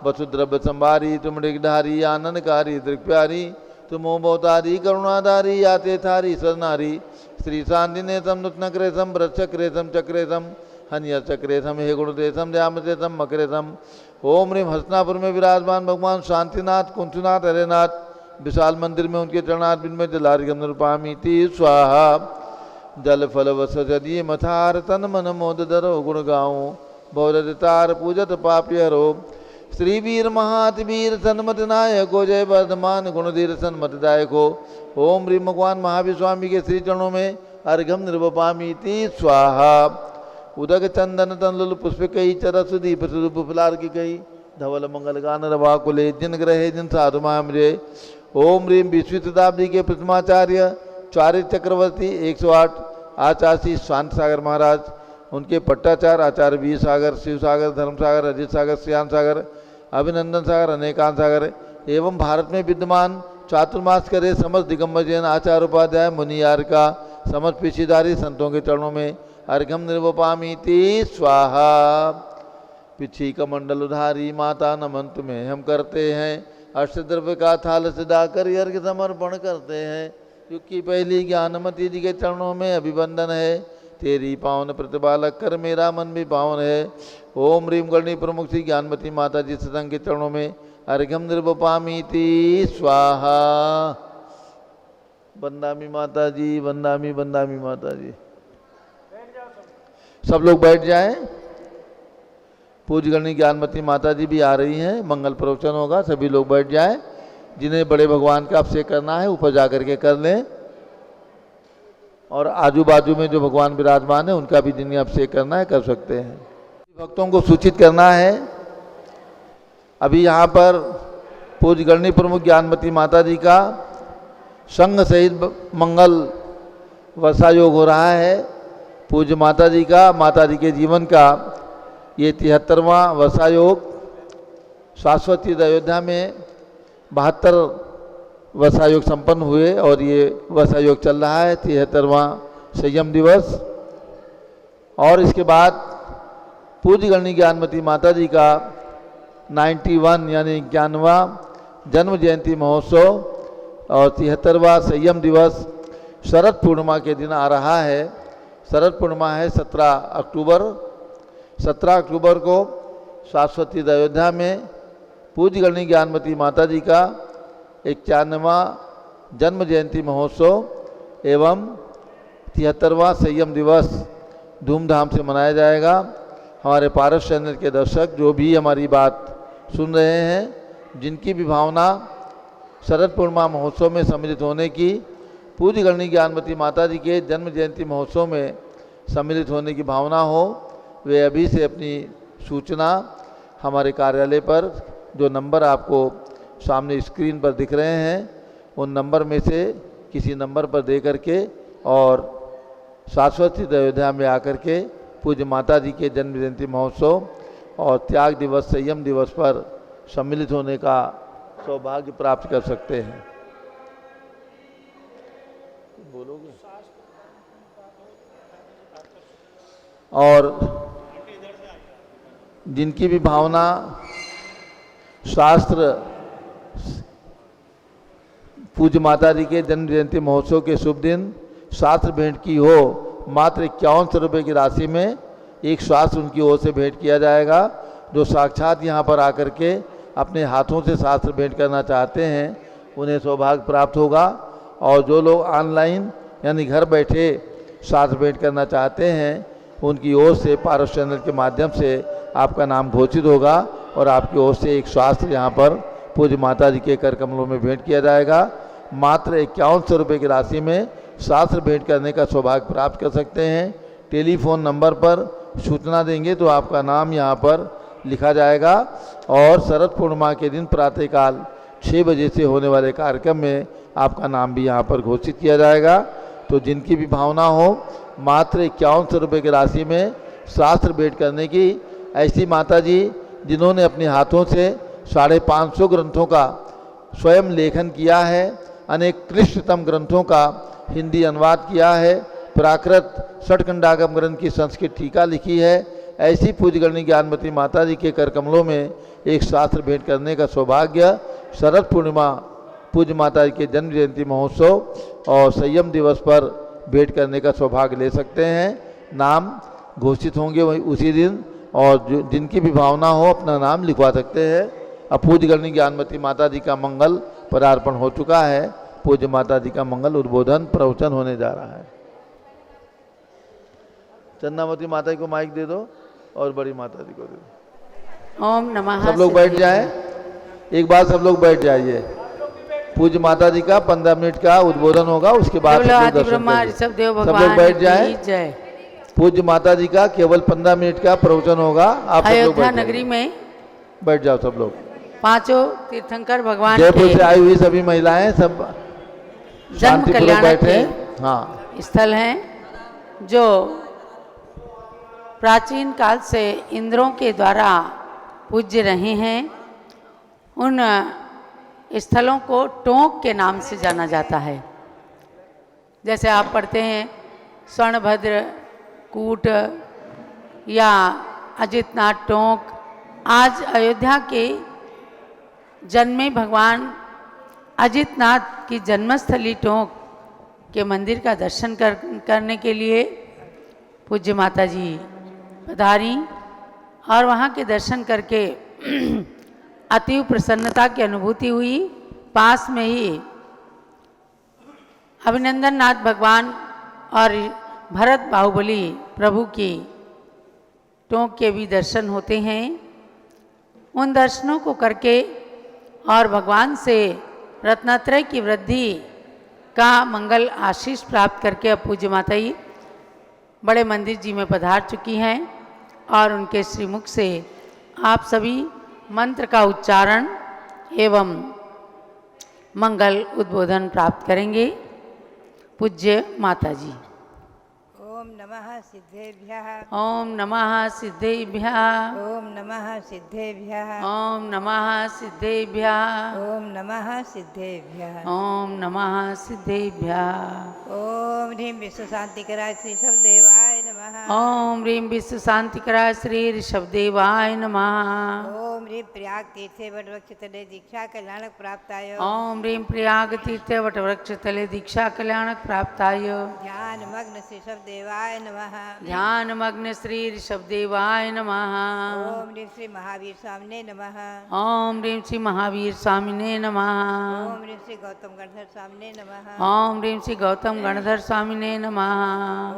वसुद्रव्य संभारी तुम ऋगधारी आनंदकारी दृक्प्यारी तुम बहुतारी करुणाधारी याते थारी सरनारी। श्री शांतिने सम नूतनक्रेशम वृक्षक्रेशम चक्रेशम हन्य चक्रेशम हे गुणदेशम द्यामदेशम मकरेशम। ओम ह्रीं हस्तिनापुर में विराजमान भगवान शांतिनाथ कुंठनाथ हरेनाथ विशाल मंदिर में उनके चरणार्थ में जलार्घ्यम निर्वपामि ते स्वाहा। जल फल वस जदि मथार तन मन मोद धरो गुण गाऊं भवरतार पूजत पापी हरो। श्री वीर महातवीर सन्मत नायको जय वर्धमान गुणधीर सन्मत दायको। ओम ह्रीं भगवान महावीर स्वामी के श्री चरणों में अर्घम निर्वपामि ते स्वाहा। उदक चंदन तंदुल पुष्प कई चरसु दीप स्वरूप फलार्घि कई धवल मंगल गान रवा कुले जिन ग्रहे जिन साधु महामृे। ओम ह्रीं 20वीं शताब्दी के प्रथमाचार्य चारित्र चक्रवर्ती 108 आचार्य शांत सागर महाराज उनके पट्टाचार आचार्य वीर सागर शिव सागर धर्म सागर अजित सागर श्याम सागर अभिनंदन सागर अनेकांत सागर एवं भारत में विद्यमान चातुर्मास करे समस्त दिगंबर जैन आचार्य उपाध्याय मुनियार का समस्त पीछेदारी संतों के चरणों में अर्घम निर्वपामि ते स्वाहा। पिछी कमंडल उधारी माता नमन तुम्हें हम करते हैं अष्टद्रव्य का थाल सदाकर अर्घ समर्पण करते हैं। क्योंकि पहली ज्ञानमती जी के चरणों में अभिवंदन है तेरी पावन प्रतिपालक कर मेरा मन भी पावन है। ओम ह्रीं गणी प्रमुख श्री ज्ञानमती माता जी सत्संग के चरणों में अर्घम निर्वपामि ते स्वाहा। वंदामी माता जी वंदामी वंदामी माता जी। सब लोग बैठ जाएं। पूज्य गणी ज्ञानमती माता जी भी आ रही हैं, मंगल प्रवचन होगा, सभी लोग बैठ जाएं। जिन्हें बड़े भगवान का अभिषेक करना है ऊपर जा करके कर लें और आजू बाजू में जो भगवान विराजमान है उनका भी जिन्हें अभिषेक करना है कर सकते हैं। भक्तों को सूचित करना है, अभी यहाँ पर पूज्य गणनी प्रमुख ज्ञानमती माता जी का संघ सहित मंगल वर्षा योग हो रहा है। पूज्य माता जी का, माता जी के जीवन का ये 73वां वर्षा योग। शाश्वत तीर्थ अयोध्या में 72 वर्षा योग संपन्न हुए और ये वर्षा योग चल रहा है 73वां संयम दिवस। और इसके बाद पूज्य गणनी ज्ञानमती माता जी का 91 यानी 91वां जन्म जयंती महोत्सव और 73वां संयम दिवस शरद पूर्णिमा के दिन आ रहा है। शरद पूर्णिमा है 17 अक्टूबर। 17 अक्टूबर को शाश्वत तीर्थ अयोध्या में पूज्य गणनी ज्ञानमती माता जी का 91वां जन्म जयंती महोत्सव एवं 73वां संयम दिवस धूमधाम से मनाया जाएगा। हमारे पारस चैनल के दर्शक जो भी हमारी बात सुन रहे हैं, जिनकी भी भावना शरद पूर्णिमा महोत्सव में सम्मिलित होने की, पूज्य गणनी ज्ञानमती माता जी के जन्म जयंती महोत्सव में सम्मिलित होने की भावना हो, वे अभी से अपनी सूचना हमारे कार्यालय पर जो नंबर आपको सामने स्क्रीन पर दिख रहे हैं उन नंबर में से किसी नंबर पर दे करके और शाश्वत तीर्थ अयोध्या में आकर के पूज्य माता जी के जन्म जयंती महोत्सव और त्याग दिवस संयम दिवस पर सम्मिलित होने का सौभाग्य प्राप्त कर सकते हैं। बोलोगे? और जिनकी भी भावना शास्त्र पूज्य माता जी के जन्म जयंती महोत्सव के शुभ दिन शास्त्र भेंट की हो, मात्र 5100 रुपये की राशि में एक शास्त्र उनकी ओर से भेंट किया जाएगा। जो साक्षात यहाँ पर आकर के अपने हाथों से शास्त्र भेंट करना चाहते हैं उन्हें सौभाग्य प्राप्त होगा। और जो लोग ऑनलाइन यानी घर बैठे शास्त्र भेंट करना चाहते हैं उनकी ओर से पारस चैनल के माध्यम से आपका नाम घोषित होगा और आपकी ओर से एक शास्त्र यहाँ पर पूज्य माता जी के कर कमलों में भेंट किया जाएगा। मात्र 5100 रुपये की राशि में शास्त्र भेंट करने का सौभाग्य प्राप्त कर सकते हैं। टेलीफोन नंबर पर सूचना देंगे तो आपका नाम यहाँ पर लिखा जाएगा और शरद पूर्णिमा के दिन प्रातःकाल 6 बजे से होने वाले कार्यक्रम में आपका नाम भी यहाँ पर घोषित किया जाएगा। तो जिनकी भी भावना हो, मात्र 5100 रुपये की राशि में शास्त्र भेंट करने की, ऐसी माता जी जिन्होंने अपने हाथों से 550 ग्रंथों का स्वयं लेखन किया है, अनेक क्लिष्टतम ग्रंथों का हिंदी अनुवाद किया है, प्राकृत षटखंडागम ग्रंथ की संस्कृत टीका लिखी है, ऐसी पूज्य गणनी ज्ञानमती माता जी के कर कमलों में एक शास्त्र भेंट करने का सौभाग्य शरद पूर्णिमा पूज्य माता जी के जन्म जयंती महोत्सव और संयम दिवस पर भेंट करने का सौभाग्य ले सकते हैं। नाम घोषित होंगे वही उसी दिन और जिनकी भी भावना हो अपना नाम लिखवा सकते हैं। अब पूज्य गणनी ज्ञानमती माता जी का मंगल पदार्पण हो चुका है। पूज्य माता जी का मंगल उद्बोधन प्रवचन होने जा रहा है। चंदावती माता जी को माइक दे दो और बड़ी माता जी को दे दो। ओम नमः। सब लोग बैठ जाएं, एक बार सब लोग बैठ जाइए। पूज्य माता जी का 15 मिनट का उद्बोधन होगा, उसके बाद सब लोग दर्शन करेंगे। सब लोग बैठ जाएं। पूज्य माता जी का केवल 15 मिनट का प्रवचन होगा। आप सब लोग अयोध्या नगरी में बैठ जाओ। सब लोग पांचों तीर्थंकर भगवान जयपुर से आई हुई सभी महिलाएं सब जन्म कल्याण बैठे। के हाँ, स्थल हैं जो प्राचीन काल से इंद्रों के द्वारा पूज्य रहे हैं। उन स्थलों को टोंक के नाम से जाना जाता है। जैसे आप पढ़ते हैं स्वर्णभद्र कूट या अजितनाथ टोंक। आज अयोध्या के जन्मे भगवान अजितनाथ की जन्मस्थली टोंक के मंदिर का दर्शन करने के लिए पूज्य माता जी पधारी और वहाँ के दर्शन करके अतीव प्रसन्नता की अनुभूति हुई। पास में ही अभिनंदन नाथ भगवान और भरत बाहुबली प्रभु की टोंक के भी दर्शन होते हैं। उन दर्शनों को करके और भगवान से रत्नत्रय की वृद्धि का मंगल आशीष प्राप्त करके अब पूज्य माता जी बड़े मंदिर जी में पधार चुकी हैं और उनके श्रीमुख से आप सभी मंत्र का उच्चारण एवं मंगल उद्बोधन प्राप्त करेंगे। पूज्य माता जी। ओम नमः सिद्धेभ्यः। ओम नमः सिद्धेभ्यः। ओम नमः सिद्धेभ्यः। ओम नमः सिद्धेभ्यः। ओम नमः सिद्धेभ्यः। ओम नमः सिद्धेभ्यः। ओम ह्रीं विश्व शांतिकराय श्री शब्देवाय नमः। ओम ह्रीं विश्व शांतिकराय श्री ऋषभदेवाय नमः। ओम ह्रीं प्रयाग तीर्थे वटवृक्ष तले दीक्षा कल्याणक प्राप्ताय। ओम ह्रीं प्रयाग तीर्थे वटवृक्ष तले दीक्षा कल्याणक प्राप्ताय। ध्यान मग्न श्री शब्देवाय नमः। ध्यान मग्न श्री ऋषभदेवाय नमः। ओम ह्रीं श्री महावीर स्वामिने नमः। ओम ह्रीं श्री महावीर स्वामिने नमः। ओम ह्रीं श्री गौतम गणधर स्वामिने नमः। ओम ह्रीं श्री गौतम गणधर स्वामिने नमः।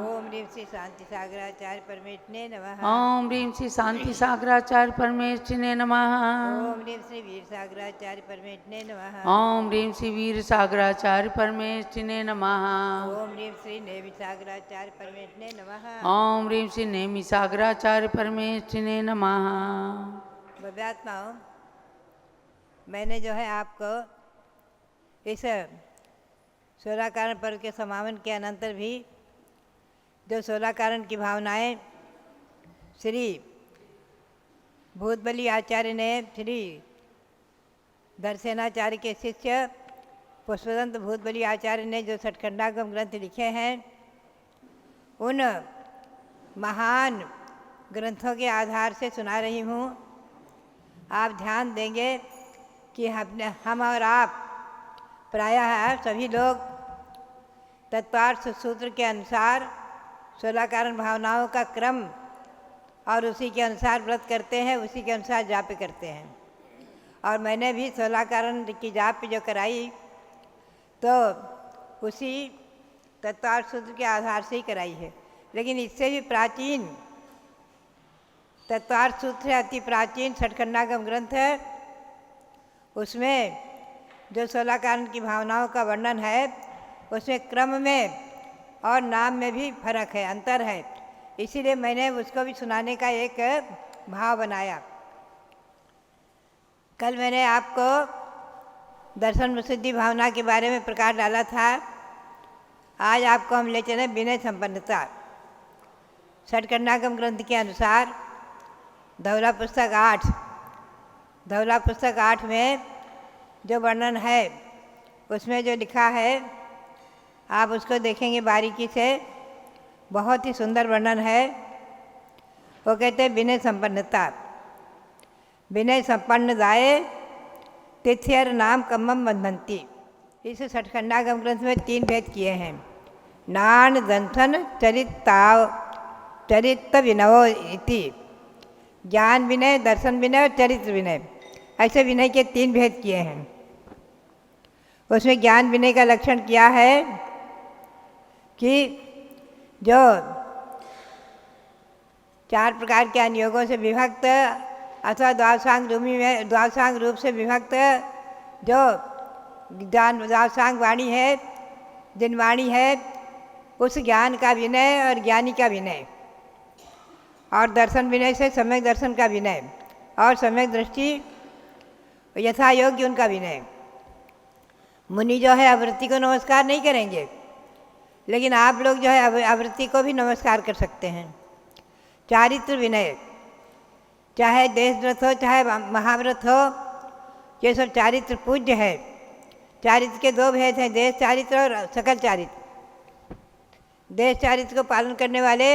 ओम ह्रीं श्री शांति सागराचार्य परमेष्ठिने नमः। ओम ह्रीं श्री शांति सागराचार्य परमेष्ठिने नमः। ओम ह्रीं श्री वीर सागराचार्य परमेष्ठिने नमः। ओम ह्रीं श्री वीर सागराचार्य परमेष्ठिने नमः। ओम ह्रीं श्री नेमि सागराचार्य परमेष्ठिने नमः। ओम ह्रीं श्री नेमि सागराचार्य परमेष्ठिने नमः। भव्यात्माओं, मैंने जो है आपको इस 16 कारण पर्व के समापन के अनंतर भी जो 16 कारण की भावनाएं श्री भूतबली आचार्य ने श्री धरसेनाचार्य के शिष्य पुष्पदंत भूतबली आचार्य ने जो सठखंडागम ग्रंथ लिखे हैं, उन महान ग्रंथों के आधार से सुना रही हूँ। आप ध्यान देंगे कि हम और आप प्रायः सभी लोग तत्वार्थ सूत्र के अनुसार 16 कारण भावनाओं का क्रम और उसी के अनुसार व्रत करते हैं, उसी के अनुसार जाप करते हैं। और मैंने भी 16 कारण की जाप जो कराई तो उसी तत्वार्थ सूत्र के आधार से ही कराई है। लेकिन इससे भी प्राचीन तत्वार्थ सूत्र है, अति प्राचीन सठखंडागम ग्रंथ है। उसमें जो 16 कारण की भावनाओं का वर्णन है, उसमें क्रम में और नाम में भी फर्क है, अंतर है। इसीलिए मैंने उसको भी सुनाने का एक भाव बनाया। कल मैंने आपको दर्शन सिद्धि भावना के बारे में प्रकाश डाला था। आज आपको हम ले चले विनय संपन्नता। सठखंडागम ग्रंथ के अनुसार धवला पुस्तक 8 में जो वर्णन है, उसमें जो लिखा है आप उसको देखेंगे बारीकी से। बहुत ही सुंदर वर्णन है। वो कहते हैं विनय संपन्नता। विनय संपन्न दाये तिथ्यर नाम कम्मम बंधंती। इस सठखंडागम ग्रंथ में 3 भेद किए हैं। नान दंथन चरित विनवो इति। ज्ञान विनय, दर्शन विनय और चरित्र विनय, ऐसे विनय के 3 भेद किए हैं। उसमें ज्ञान विनय का लक्षण क्या है कि जो 4 प्रकार के अनुयोगों से विभक्त अथवा द्वादशांग रूप से विभक्त जो द्वादशांग वाणी है, जिन वाणी है, उस ज्ञान का विनय और ज्ञानी का विनय, और दर्शन विनय से सम्यक दर्शन का विनय और सम्यक दृष्टि यथा योग्य उनका विनय। मुनि जो है आवृत्ति को नमस्कार नहीं करेंगे, लेकिन आप लोग जो है आवृत्ति को भी नमस्कार कर सकते हैं। चारित्र विनय, चाहे देशव्रत हो चाहे महाव्रत हो, ये सब चारित्र पूज्य है। चारित्र के 2 भेद हैं, देश चारित्र और सकल चारित्र। देश चारित्र को पालन करने वाले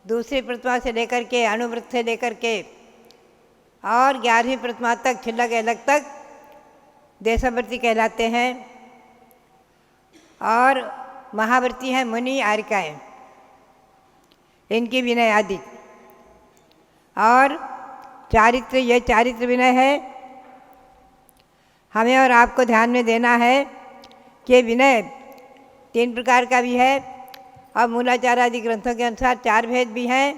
दूसरी प्रतिमा से लेकर के, अणुव्रत से लेकर के और 11वीं प्रतिमा तक, छिल्लक अलग तक देशाव्रती कहलाते हैं। और महाव्रती हैं मुनि आर्यकाएँ, इनकी विनय आदि। और चारित्र, ये चारित्र विनय है। हमें और आपको ध्यान में देना है कि विनय 3 प्रकार का भी है और मूलाचार आदि ग्रंथों के अनुसार 4 भेद भी हैं,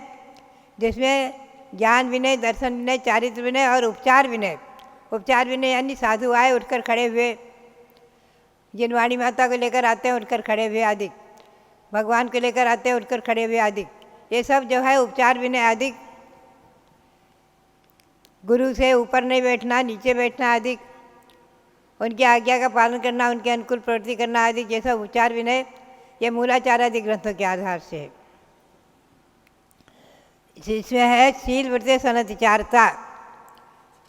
जिसमें ज्ञान विनय, दर्शन विनय, चारित्र विनय और उपचार विनय। उपचार विनय यानी साधु आए, उठकर खड़े हुए, जिनवाणी माता को लेकर आते हैं उठकर खड़े हुए आदि, भगवान को लेकर आते हैं उठकर खड़े हुए आदि, ये सब जो है उपचार विनय आदि, गुरु से ऊपर नहीं बैठना, नीचे बैठना आदि, उनकी आज्ञा का पालन करना, उनके अनुकूल प्रवृत्ति करना आदि, ये सब उपचार विनय ये मूलाचार आदि ग्रंथों के आधार से है। इसमें है शील व्रते सनतिचारता।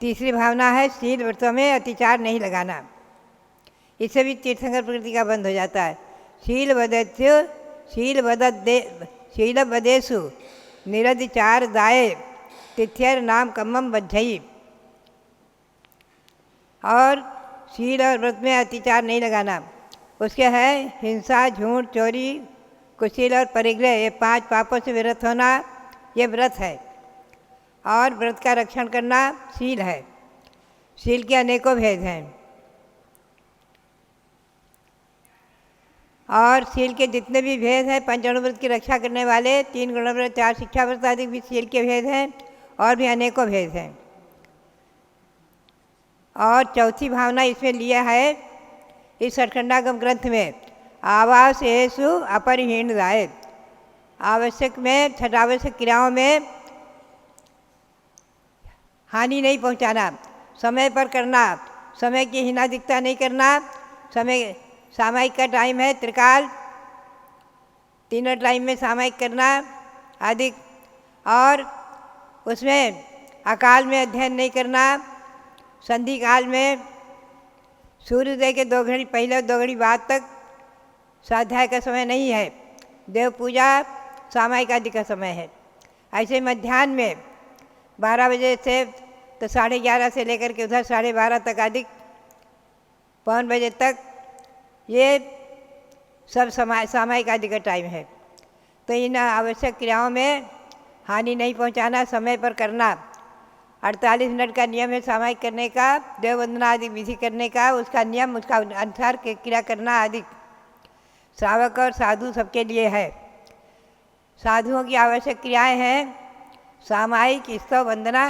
तीसरी भावना है शील व्रतों में अतिचार नहीं लगाना, इससे भी तीर्थंकर प्रकृति का बंद हो जाता है। शील वदेशु निरधिचार दाये तिथ्यर नाम कम्मम बद्धई। और शील और व्रत में अतिचार नहीं लगाना, उसके है हिंसा, झूठ, चोरी, कुशील और परिग्रह, ये 5 पापों से विरत होना, ये व्रत है। और व्रत का रक्षण करना शील है। शील के अनेकों भेद हैं, और शील के जितने भी भेद हैं, 5 अणुव्रत की रक्षा करने वाले, 3 गुणव्रत, 4 शिक्षा व्रत आदि भी शील के भेद हैं, और भी अनेकों भेद हैं। और चौथी भावना इसमें लिया है इस सठखंडागम ग्रंथ में, आवास येषु अपरिहीण दाय। आवश्यक में, छठावश्यक क्रियाओं में हानि नहीं पहुंचाना, समय पर करना, समय की हीनाधिकता नहीं करना, समय सामायिक का टाइम है त्रिकाल, तीनों टाइम में सामायिक करना आदि, और उसमें अकाल में अध्ययन नहीं करना, संधि काल में सूर्योदय के 2 घड़ी पहले और 2 घड़ी बाद तक स्वाध्याय का समय नहीं है, देव पूजा सामायिक आदि का समय है। ऐसे मध्याह्न में 12 बजे से तो 11:30 से लेकर के उधर 12:30 तक आदि, 5 बजे तक, ये सब सामायिक आदि का टाइम है। तो इन आवश्यक क्रियाओं में हानि नहीं पहुंचाना, समय पर करना। 48 मिनट का नियम है सामायिक करने का, देव वंदना आदि विधि करने का, उसका नियम, उसका अनुसार क्रिया करना आदि श्रावक और साधु सबके लिए है। साधुओं की आवश्यक क्रियाएं हैं सामायिक, स्तव, वंदना,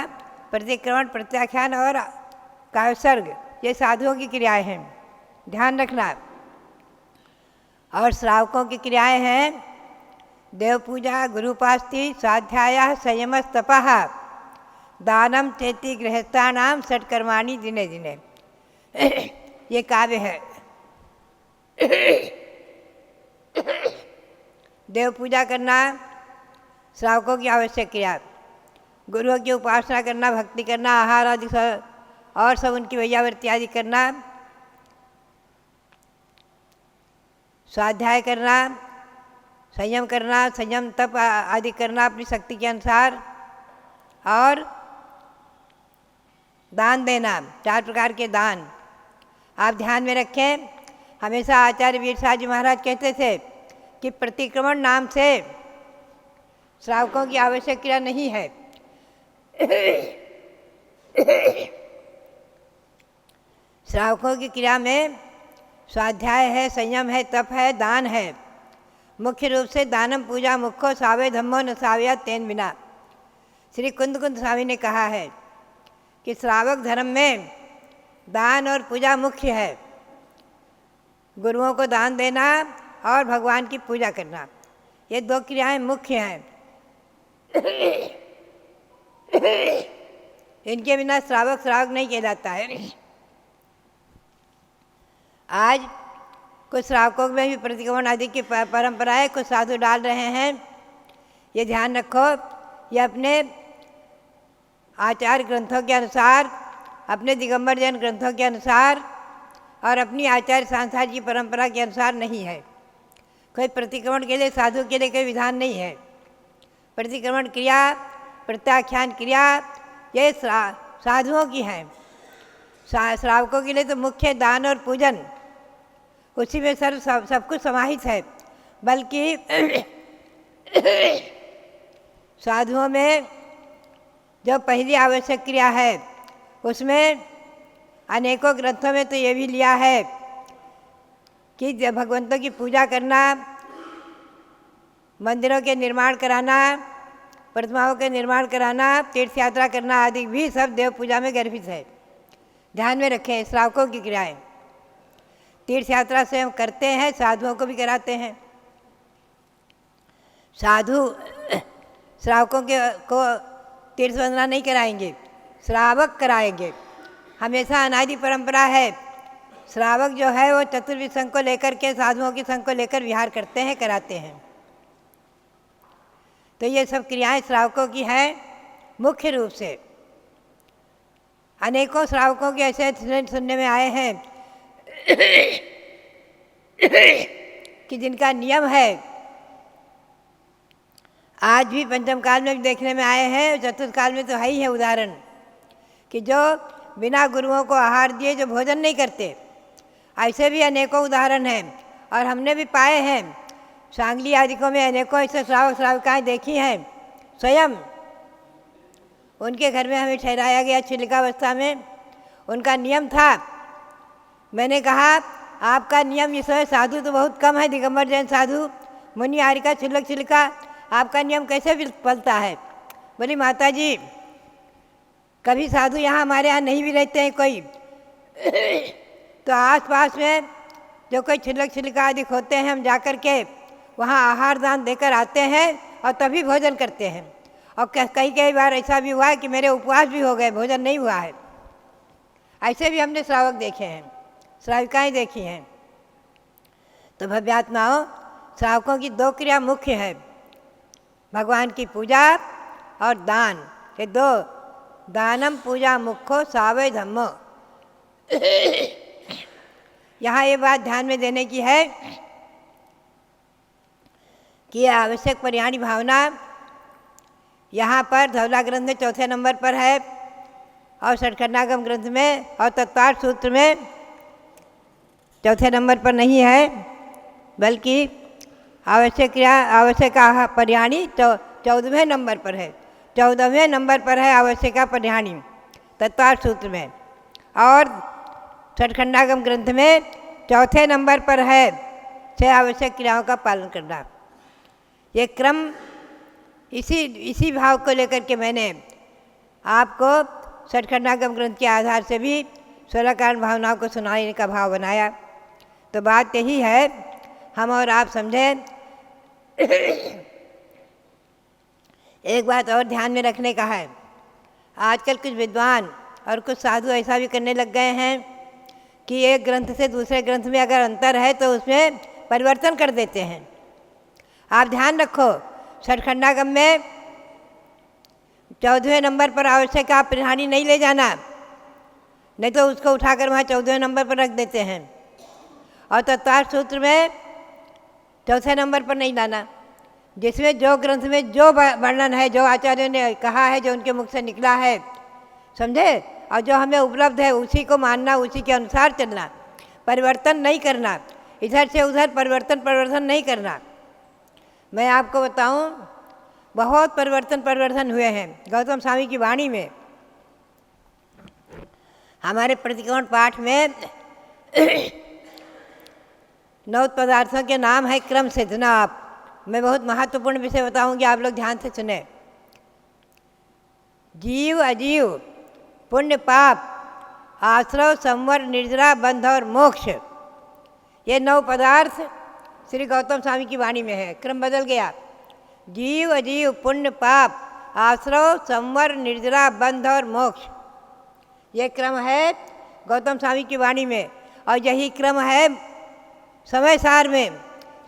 प्रतिक्रमण, प्रत्याख्यान और काव्यसर्ग, ये साधुओं की क्रियाएं हैं, ध्यान रखना। और श्रावकों की क्रियाएं हैं देव पूजा, गुरुपास्ति, स्वाध्याय, संयम, तपः, दानम, चेति, गृहस्थानाम, षट्कर्माणि दिने दिने। ये काव्य है। देव पूजा करना श्रावकों की आवश्यक क्रिया, गुरुओं की उपासना करना, भक्ति करना, आहार आदि और सब उनकी वैयावृत्ति आदि करना, स्वाध्याय करना, संयम करना, संयम तप आदि करना अपनी शक्ति के अनुसार, और दान देना, 4 प्रकार के दान आप ध्यान में रखें। हमेशा आचार्य वीर साहब जी महाराज कहते थे कि प्रतिक्रमण नाम से श्रावकों की आवश्यक क्रिया नहीं है। श्रावकों की क्रिया में स्वाध्याय है, संयम है, तप है, दान है। मुख्य रूप से दानम पूजा मुखो सावे धम्मो न सावया तेन बिना। श्री कुंद स्वामी ने कहा है कि श्रावक धर्म में दान और पूजा मुख्य है। गुरुओं को दान देना और भगवान की पूजा करना, ये 2 क्रियाएं मुख्य हैं। इनके बिना श्रावक नहीं कहलाता है। आज कुछ श्रावकों में भी प्रतिक्रमण आदि की परंपराएं कुछ साधु डाल रहे हैं। ये ध्यान रखो, ये अपने आचार्य ग्रंथों के अनुसार, अपने दिगंबर जैन ग्रंथों के अनुसार और अपनी आचार्य सांसार की परंपरा के अनुसार नहीं है। कोई प्रतिक्रमण के लिए, साधु के लिए कोई विधान नहीं है। प्रतिक्रमण क्रिया, प्रत्याख्यान क्रिया ये साधुओं की हैं। श्रावकों के लिए तो मुख्य दान और पूजन, उसी में सब कुछ समाहित है। बल्कि साधुओं में जो पहली आवश्यक क्रिया है उसमें अनेकों ग्रंथों में तो ये भी लिया है कि भगवंतों की पूजा करना, मंदिरों के निर्माण कराना, प्रतिमाओं के निर्माण कराना, तीर्थ यात्रा करना आदि भी सब देव पूजा में गर्भित है। ध्यान में रखें श्रावकों की क्रियाएं। तीर्थ यात्रा स्वयं करते हैं, साधुओं को भी कराते हैं। साधु श्रावकों को तीर्थ वंदना नहीं कराएंगे, श्रावक कराएंगे। हमेशा अनादि परंपरा है, श्रावक जो है वो चतुर्विध संघ को लेकर के, साधुओं की संघ को लेकर विहार करते हैं, कराते हैं। तो ये सब क्रियाएं श्रावकों की हैं मुख्य रूप से। अनेकों श्रावकों के ऐसे सुनने में आए हैं कि जिनका नियम है, आज भी पंचम काल में भी देखने में आए हैं, चतुर्थ काल में तो है ही है उदाहरण, कि जो बिना गुरुओं को आहार दिए जो भोजन नहीं करते, ऐसे भी अनेकों उदाहरण हैं। और हमने भी पाए हैं, सांगली आदिकों में अनेकों ऐसे श्रावक श्राविकाएँ देखी हैं। स्वयं उनके घर में हमें ठहराया गया छिलिकावस्था में, उनका नियम था। मैंने कहा आपका नियम इस समय, साधु तो बहुत कम है, दिगंबर जैन साधु, मुनि आरिका छिलक छिलका, आपका नियम कैसे पलता है? बोली माता जी कभी साधु यहाँ हमारे यहाँ नहीं भी रहते हैं कोई, तो आसपास में जो कोई छिलक छिलका आदि होते हैं, हम जाकर के वहाँ आहार दान देकर आते हैं और तभी भोजन करते हैं। और कई बार ऐसा भी हुआ है कि मेरे उपवास भी हो गए, भोजन नहीं हुआ है। ऐसे भी हमने श्रावक देखे हैं, श्राविकाएँ देखी हैं। तो भव्यात्माओं, श्रावकों की दो क्रिया मुख्य है, भगवान की पूजा और दान। ये दो, दानम पूजा मुख्यो सावय धम्मो। यहाँ ये बात ध्यान में देने की है कि आवश्यक परिहानी भावना यहाँ पर धवला ग्रंथ में चौथे नंबर पर है, और षटखंडागम ग्रंथ में और तत्वार्थ सूत्र में चौथे नंबर पर नहीं है, बल्कि आवश्यक क्रिया आवश्यक परिहानी 14वें नंबर पर है। 14वें नंबर पर है आवश्यक परिहानी तत्वार्थ सूत्र में, और षटखंडागम ग्रंथ में चौथे नंबर पर है 6 आवश्यक क्रियाओं का पालन करना। ये क्रम इसी भाव को लेकर के मैंने आपको षटखंडागम ग्रंथ के आधार से भी 16 कारण भावनाओं को सुनाने का भाव बनाया। तो बात यही है, हम और आप समझें। एक बात और ध्यान में रखने का है, आजकल कुछ विद्वान और कुछ साधु ऐसा भी करने लग गए हैं कि एक ग्रंथ से दूसरे ग्रंथ में अगर अंतर है तो उसमें परिवर्तन कर देते हैं। आप ध्यान रखो, षटखंडागम में 14वें नंबर पर आवश्यक आप परिहानी नहीं ले जाना, नहीं तो उसको उठाकर वहाँ 14वें नंबर पर रख देते हैं। और तत्वार्थ सूत्र में चौथे नंबर पर नहीं लाना, जिसमें जो ग्रंथ में जो वर्णन है, जो आचार्यों ने कहा है, जो उनके मुख से निकला है, समझे, और जो हमें उपलब्ध है उसी को मानना, उसी के अनुसार चलना, परिवर्तन नहीं करना, इधर से उधर परिवर्तन नहीं करना। मैं आपको बताऊं, बहुत परिवर्तन हुए हैं गौतम स्वामी की वाणी में। हमारे प्रतिकोण पाठ में 9 पदार्थों के नाम है क्रम से, सुना आप। मैं बहुत महत्वपूर्ण विषय बताऊंगी, आप लोग ध्यान से सुने। जीव अजीव, पुण्य पाप, आश्रव, संवर, निर्जरा, बंध और मोक्ष, ये 9 पदार्थ श्री गौतम स्वामी की वाणी में है। क्रम बदल गया, जीव अजीव, पुण्य पाप, आश्रव, संवर, निर्जरा, बंध और मोक्ष, ये क्रम है गौतम स्वामी की वाणी में। और यही क्रम है समय सार में,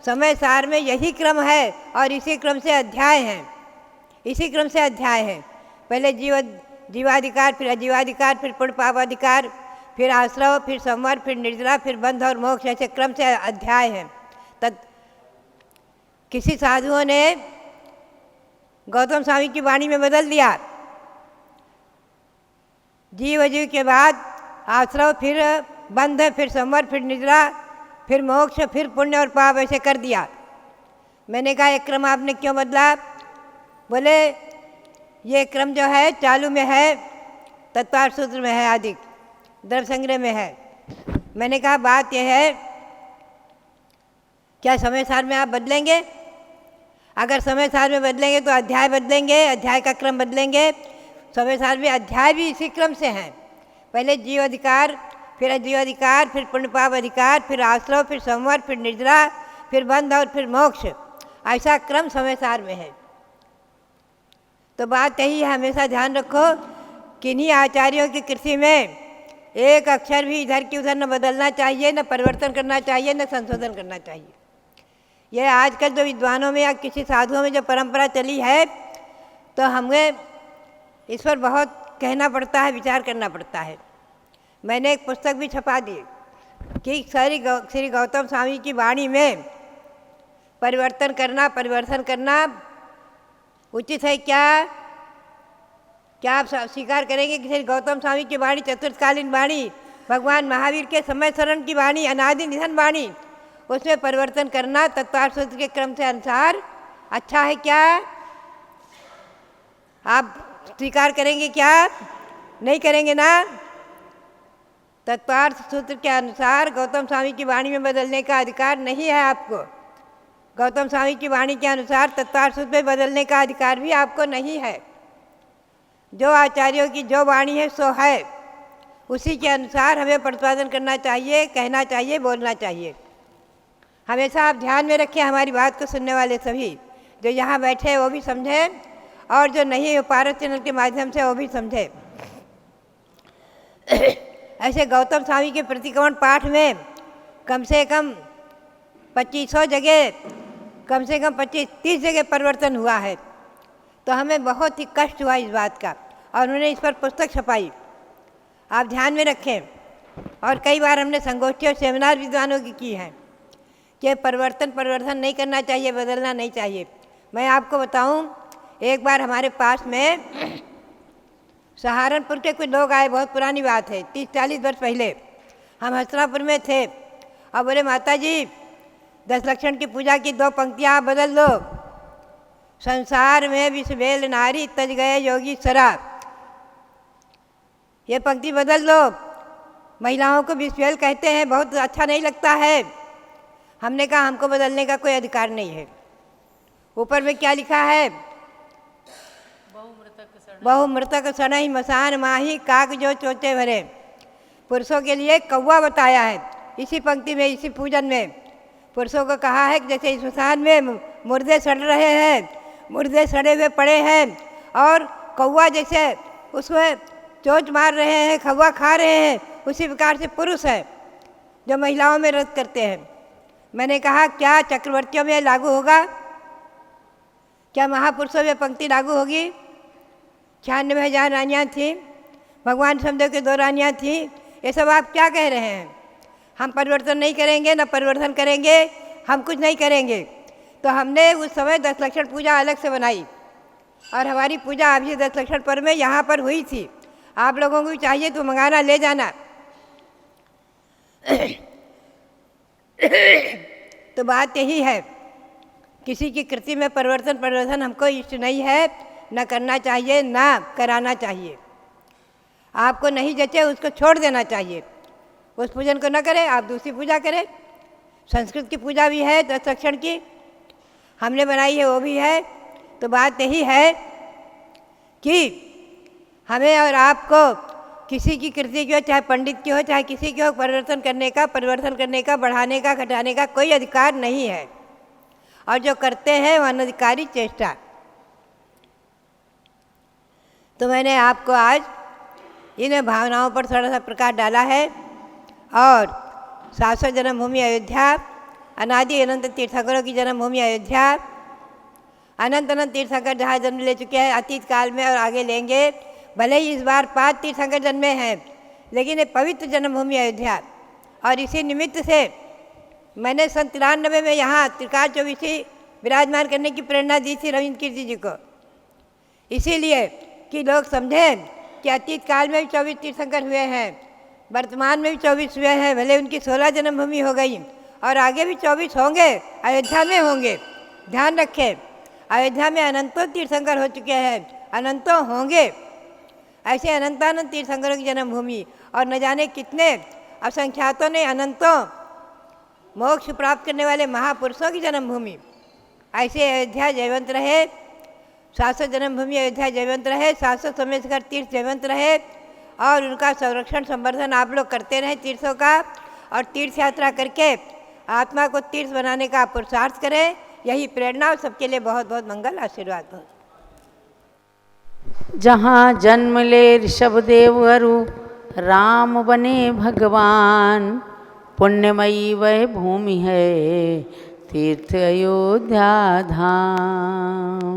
समय सार में यही क्रम है, और इसी क्रम से अध्याय हैं, इसी क्रम से अध्याय हैं। पहले जीवाधिकार, फिर अजीवाधिकार, फिर पुण्य पापाधिकार, फिर आश्रव, फिर संवर, फिर निर्जरा, फिर बंध और मोक्ष, ऐसे क्रम से अध्याय हैं। तब किसी साधुओं ने गौतम स्वामी की वाणी में बदल दिया, जीव अजीव के बाद आश्रव, फिर बंध, फिर संवर, फिर निद्रा, फिर मोक्ष, फिर पुण्य और पाप, ऐसे कर दिया। मैंने कहा एक क्रम आपने क्यों बदला? बोले ये क्रम जो है चालू में है, तत्वार्थ सूत्र में है, आदि द्रव्य संग्रह में है। मैंने कहा बात यह है, क्या समय सार में आप बदलेंगे? अगर समय सार में बदलेंगे तो अध्याय बदलेंगे, अध्याय का क्रम बदलेंगे। समय सार में अध्याय भी इसी क्रम से हैं, पहले जीव अधिकार, फिर अजीवाधिकार, फिर पुण्यपाप अधिकार, फिर आश्रव, फिर संवर, फिर निद्रा, फिर बंध और फिर मोक्ष। ऐसा क्रम समय सार में है। तो बात यही है, हमेशा ध्यान रखो, किन्हीं आचार्यों की कृति में एक अक्षर भी इधर की उधर न बदलना चाहिए, न परिवर्तन करना चाहिए, न संशोधन करना चाहिए। यह आजकल जो विद्वानों में या किसी साधुओं में जो परंपरा चली है, तो हमें इस पर बहुत कहना पड़ता है, विचार करना पड़ता है। मैंने एक पुस्तक भी छपा दी कि श्री गौतम स्वामी की वाणी में परिवर्तन करना उचित है क्या? क्या आप स्वीकार करेंगे कि श्री गौतम स्वामी की वाणी चतुर्थकालीन वाणी, भगवान महावीर के समय शरण की वाणी, अनादि निधन वाणी, उसमें परिवर्तन करना तत्वार्थ सूत्र के क्रम से अनुसार अच्छा है क्या? आप स्वीकार करेंगे क्या? नहीं करेंगे ना? तत्वार्थ सूत्र के अनुसार गौतम स्वामी की वाणी में बदलने का अधिकार नहीं है आपको। गौतम स्वामी की वाणी के अनुसार तत्वार्थ सूत्र में बदलने का अधिकार भी आपको नहीं है। जो आचार्यों की जो वाणी है सो है, उसी के अनुसार हमें प्रतिपादन करना चाहिए, कहना चाहिए, बोलना चाहिए। हमेशा आप ध्यान में रखें, हमारी बात को सुनने वाले सभी जो यहाँ बैठे हैं वो भी समझें, और जो नहीं पारस चैनल के माध्यम से वो भी समझे। ऐसे गौतम स्वामी के प्रतिक्रमण पाठ में कम से कम 2500 जगह, कम से कम 25-30 जगह परिवर्तन हुआ है। तो हमें बहुत ही कष्ट हुआ इस बात का, और उन्होंने इस पर पुस्तक छपाई। आप ध्यान में रखें। और कई बार हमने संगोष्ठी और सेमिनार विद्वानों की हैं कि परिवर्तन नहीं करना चाहिए, बदलना नहीं चाहिए। मैं आपको बताऊं, एक बार हमारे पास में सहारनपुर के कुछ लोग आए, बहुत पुरानी बात है, 30-40 वर्ष पहले। हम हसनापुर में थे और बोले, माता जी 10 लक्षण की पूजा की 2 पंक्तियाँ आप बदल दो। संसार में विषवेल नारी तज गए योगी शराब, ये पंक्ति बदल दो। महिलाओं को विषवेल कहते हैं, बहुत अच्छा नहीं लगता है। हमने कहा हमको बदलने का कोई अधिकार नहीं है। ऊपर में क्या लिखा है? बहुमृतक सनहि मसान माही काक जो चोचे भरे। पुरुषों के लिए कौवा बताया है इसी पंक्ति में, इसी पूजन में। पुरुषों को कहा है कि जैसे इस मसान में मुर्दे सड़ रहे हैं, मुर्दे सड़े हुए पड़े हैं, और कौवा जैसे उसमें चोंच मार रहे हैं, खौवा खा रहे हैं, उसी प्रकार से पुरुष है जो महिलाओं में रद्द करते हैं। मैंने कहा क्या चक्रवर्तियों में लागू होगा? क्या महापुरुषों में पंक्ति लागू होगी? 96,000 रानियाँ थीं, भगवान समदेव की 2 रानियाँ थीं। ये सब आप क्या कह रहे हैं? हम परिवर्तन नहीं करेंगे, न परिवर्तन करेंगे, हम कुछ नहीं करेंगे। तो हमने उस समय 10 लक्षण पूजा अलग से बनाई, और हमारी पूजा अभी 10 लक्षण पर में यहाँ पर हुई थी। आप लोगों को भी चाहिए तो मंगाना, ले जाना। तो बात यही है, किसी की कृति में परिवर्तन हमको इष्ट नहीं है, न करना चाहिए, ना कराना चाहिए। आपको नहीं जचे उसको छोड़ देना चाहिए, उस पूजन को न करें, आप दूसरी पूजा करें। संस्कृत की पूजा भी है 10 लक्षण की, हमने बनाई है, वो भी है। तो बात यही है कि हमें और आपको किसी की कृति की हो, चाहे पंडित की हो, चाहे किसी की हो, परिवर्तन करने का, बढ़ाने का, घटाने का कोई अधिकार नहीं है। और जो करते हैं वो अनधिकारी चेष्टा। तो मैंने आपको आज इन भावनाओं पर थोड़ा सा प्रकाश डाला है। और 700 जन्मभूमि अयोध्या, अनादि अनंत तीर्थंकरों की जन्मभूमि अयोध्या, अनंत तीर्थंकर जहाँ जन्म ले चुके हैं अतीत काल में और आगे लेंगे। भले ही इस बार 5 तीर्थंकर जन्मे हैं, लेकिन ये पवित्र जन्मभूमि अयोध्या। और इसी निमित्त से मैंने सन 93 में यहाँ त्रिकाल चौबीसी विराजमान करने की प्रेरणा दी थी रविंद्र कीर्ति जी को, इसीलिए कि लोग समझें कि अतीत काल में भी 24 तीर्थंकर हुए हैं, वर्तमान में भी 24 हुए हैं। भले उनकी 16 जन्मभूमि हो गई और आगे भी 24 होंगे, अयोध्या में होंगे। ध्यान रखें, अयोध्या में अनंतों तीर्थंकर हो चुके हैं, अनंतों होंगे। ऐसे अनंतानंत तीर्थंकरों की जन्मभूमि, और न जाने कितने असंख्यातों ने अनंतों मोक्ष प्राप्त करने वाले महापुरुषों की जन्मभूमि। ऐसे अयोध्या जयवंत रहे, 700 जन्मभूमि अयोध्या जयवंत रहे, 700 सोमेश्वर तीर्थ जयवंत रहे, और उनका संरक्षण संवर्धन आप लोग करते रहें तीर्थों का, और तीर्थ यात्रा करके आत्मा को तीर्थ बनाने का पुरुषार्थ करें। यही प्रेरणा और सबके लिए बहुत बहुत मंगल आशीर्वाद हो। जहाँ जन्म ले ऋषभदेव अरु राम बने भगवान, पुण्यमयी वह भूमि है तीर्थ अयोध्या धाम।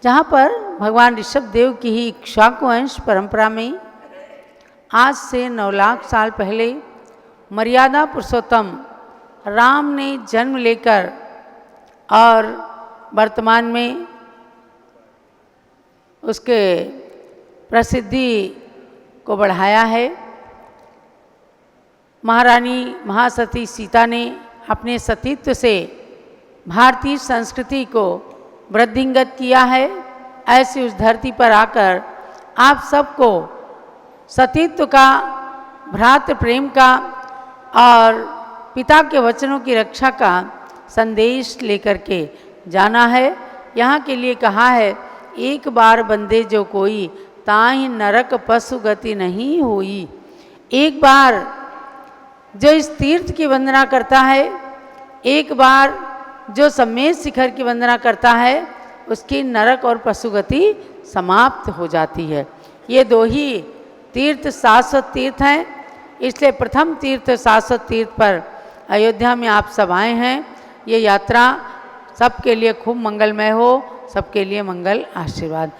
जहाँ पर भगवान ऋषभदेव की ही इक्ष्वाकुवंश परंपरा में आज से 9 लाख साल पहले मर्यादा पुरुषोत्तम राम ने जन्म लेकर और वर्तमान में उसके प्रसिद्धि को बढ़ाया है। महारानी महासती सीता ने अपने सतीत्व से भारतीय संस्कृति को वृद्धिंगत किया है। ऐसी उस धरती पर आकर आप सबको सतीत्व का, भ्रातृ प्रेम का और पिता के वचनों की रक्षा का संदेश लेकर के जाना है। यहाँ के लिए कहा है, एक बार बंदे जो कोई ताहि नरक पशु गति नहीं हुई। एक बार जो इस तीर्थ की वंदना करता है, एक बार जो सम्मेद शिखर की वंदना करता है, उसकी नरक और पशुगति समाप्त हो जाती है। ये 2 ही तीर्थ शाश्वत तीर्थ हैं। इसलिए प्रथम तीर्थ शाश्वत तीर्थ पर अयोध्या में आप सब आए हैं। ये यात्रा सबके लिए खूब मंगलमय हो, सबके लिए मंगल आशीर्वाद।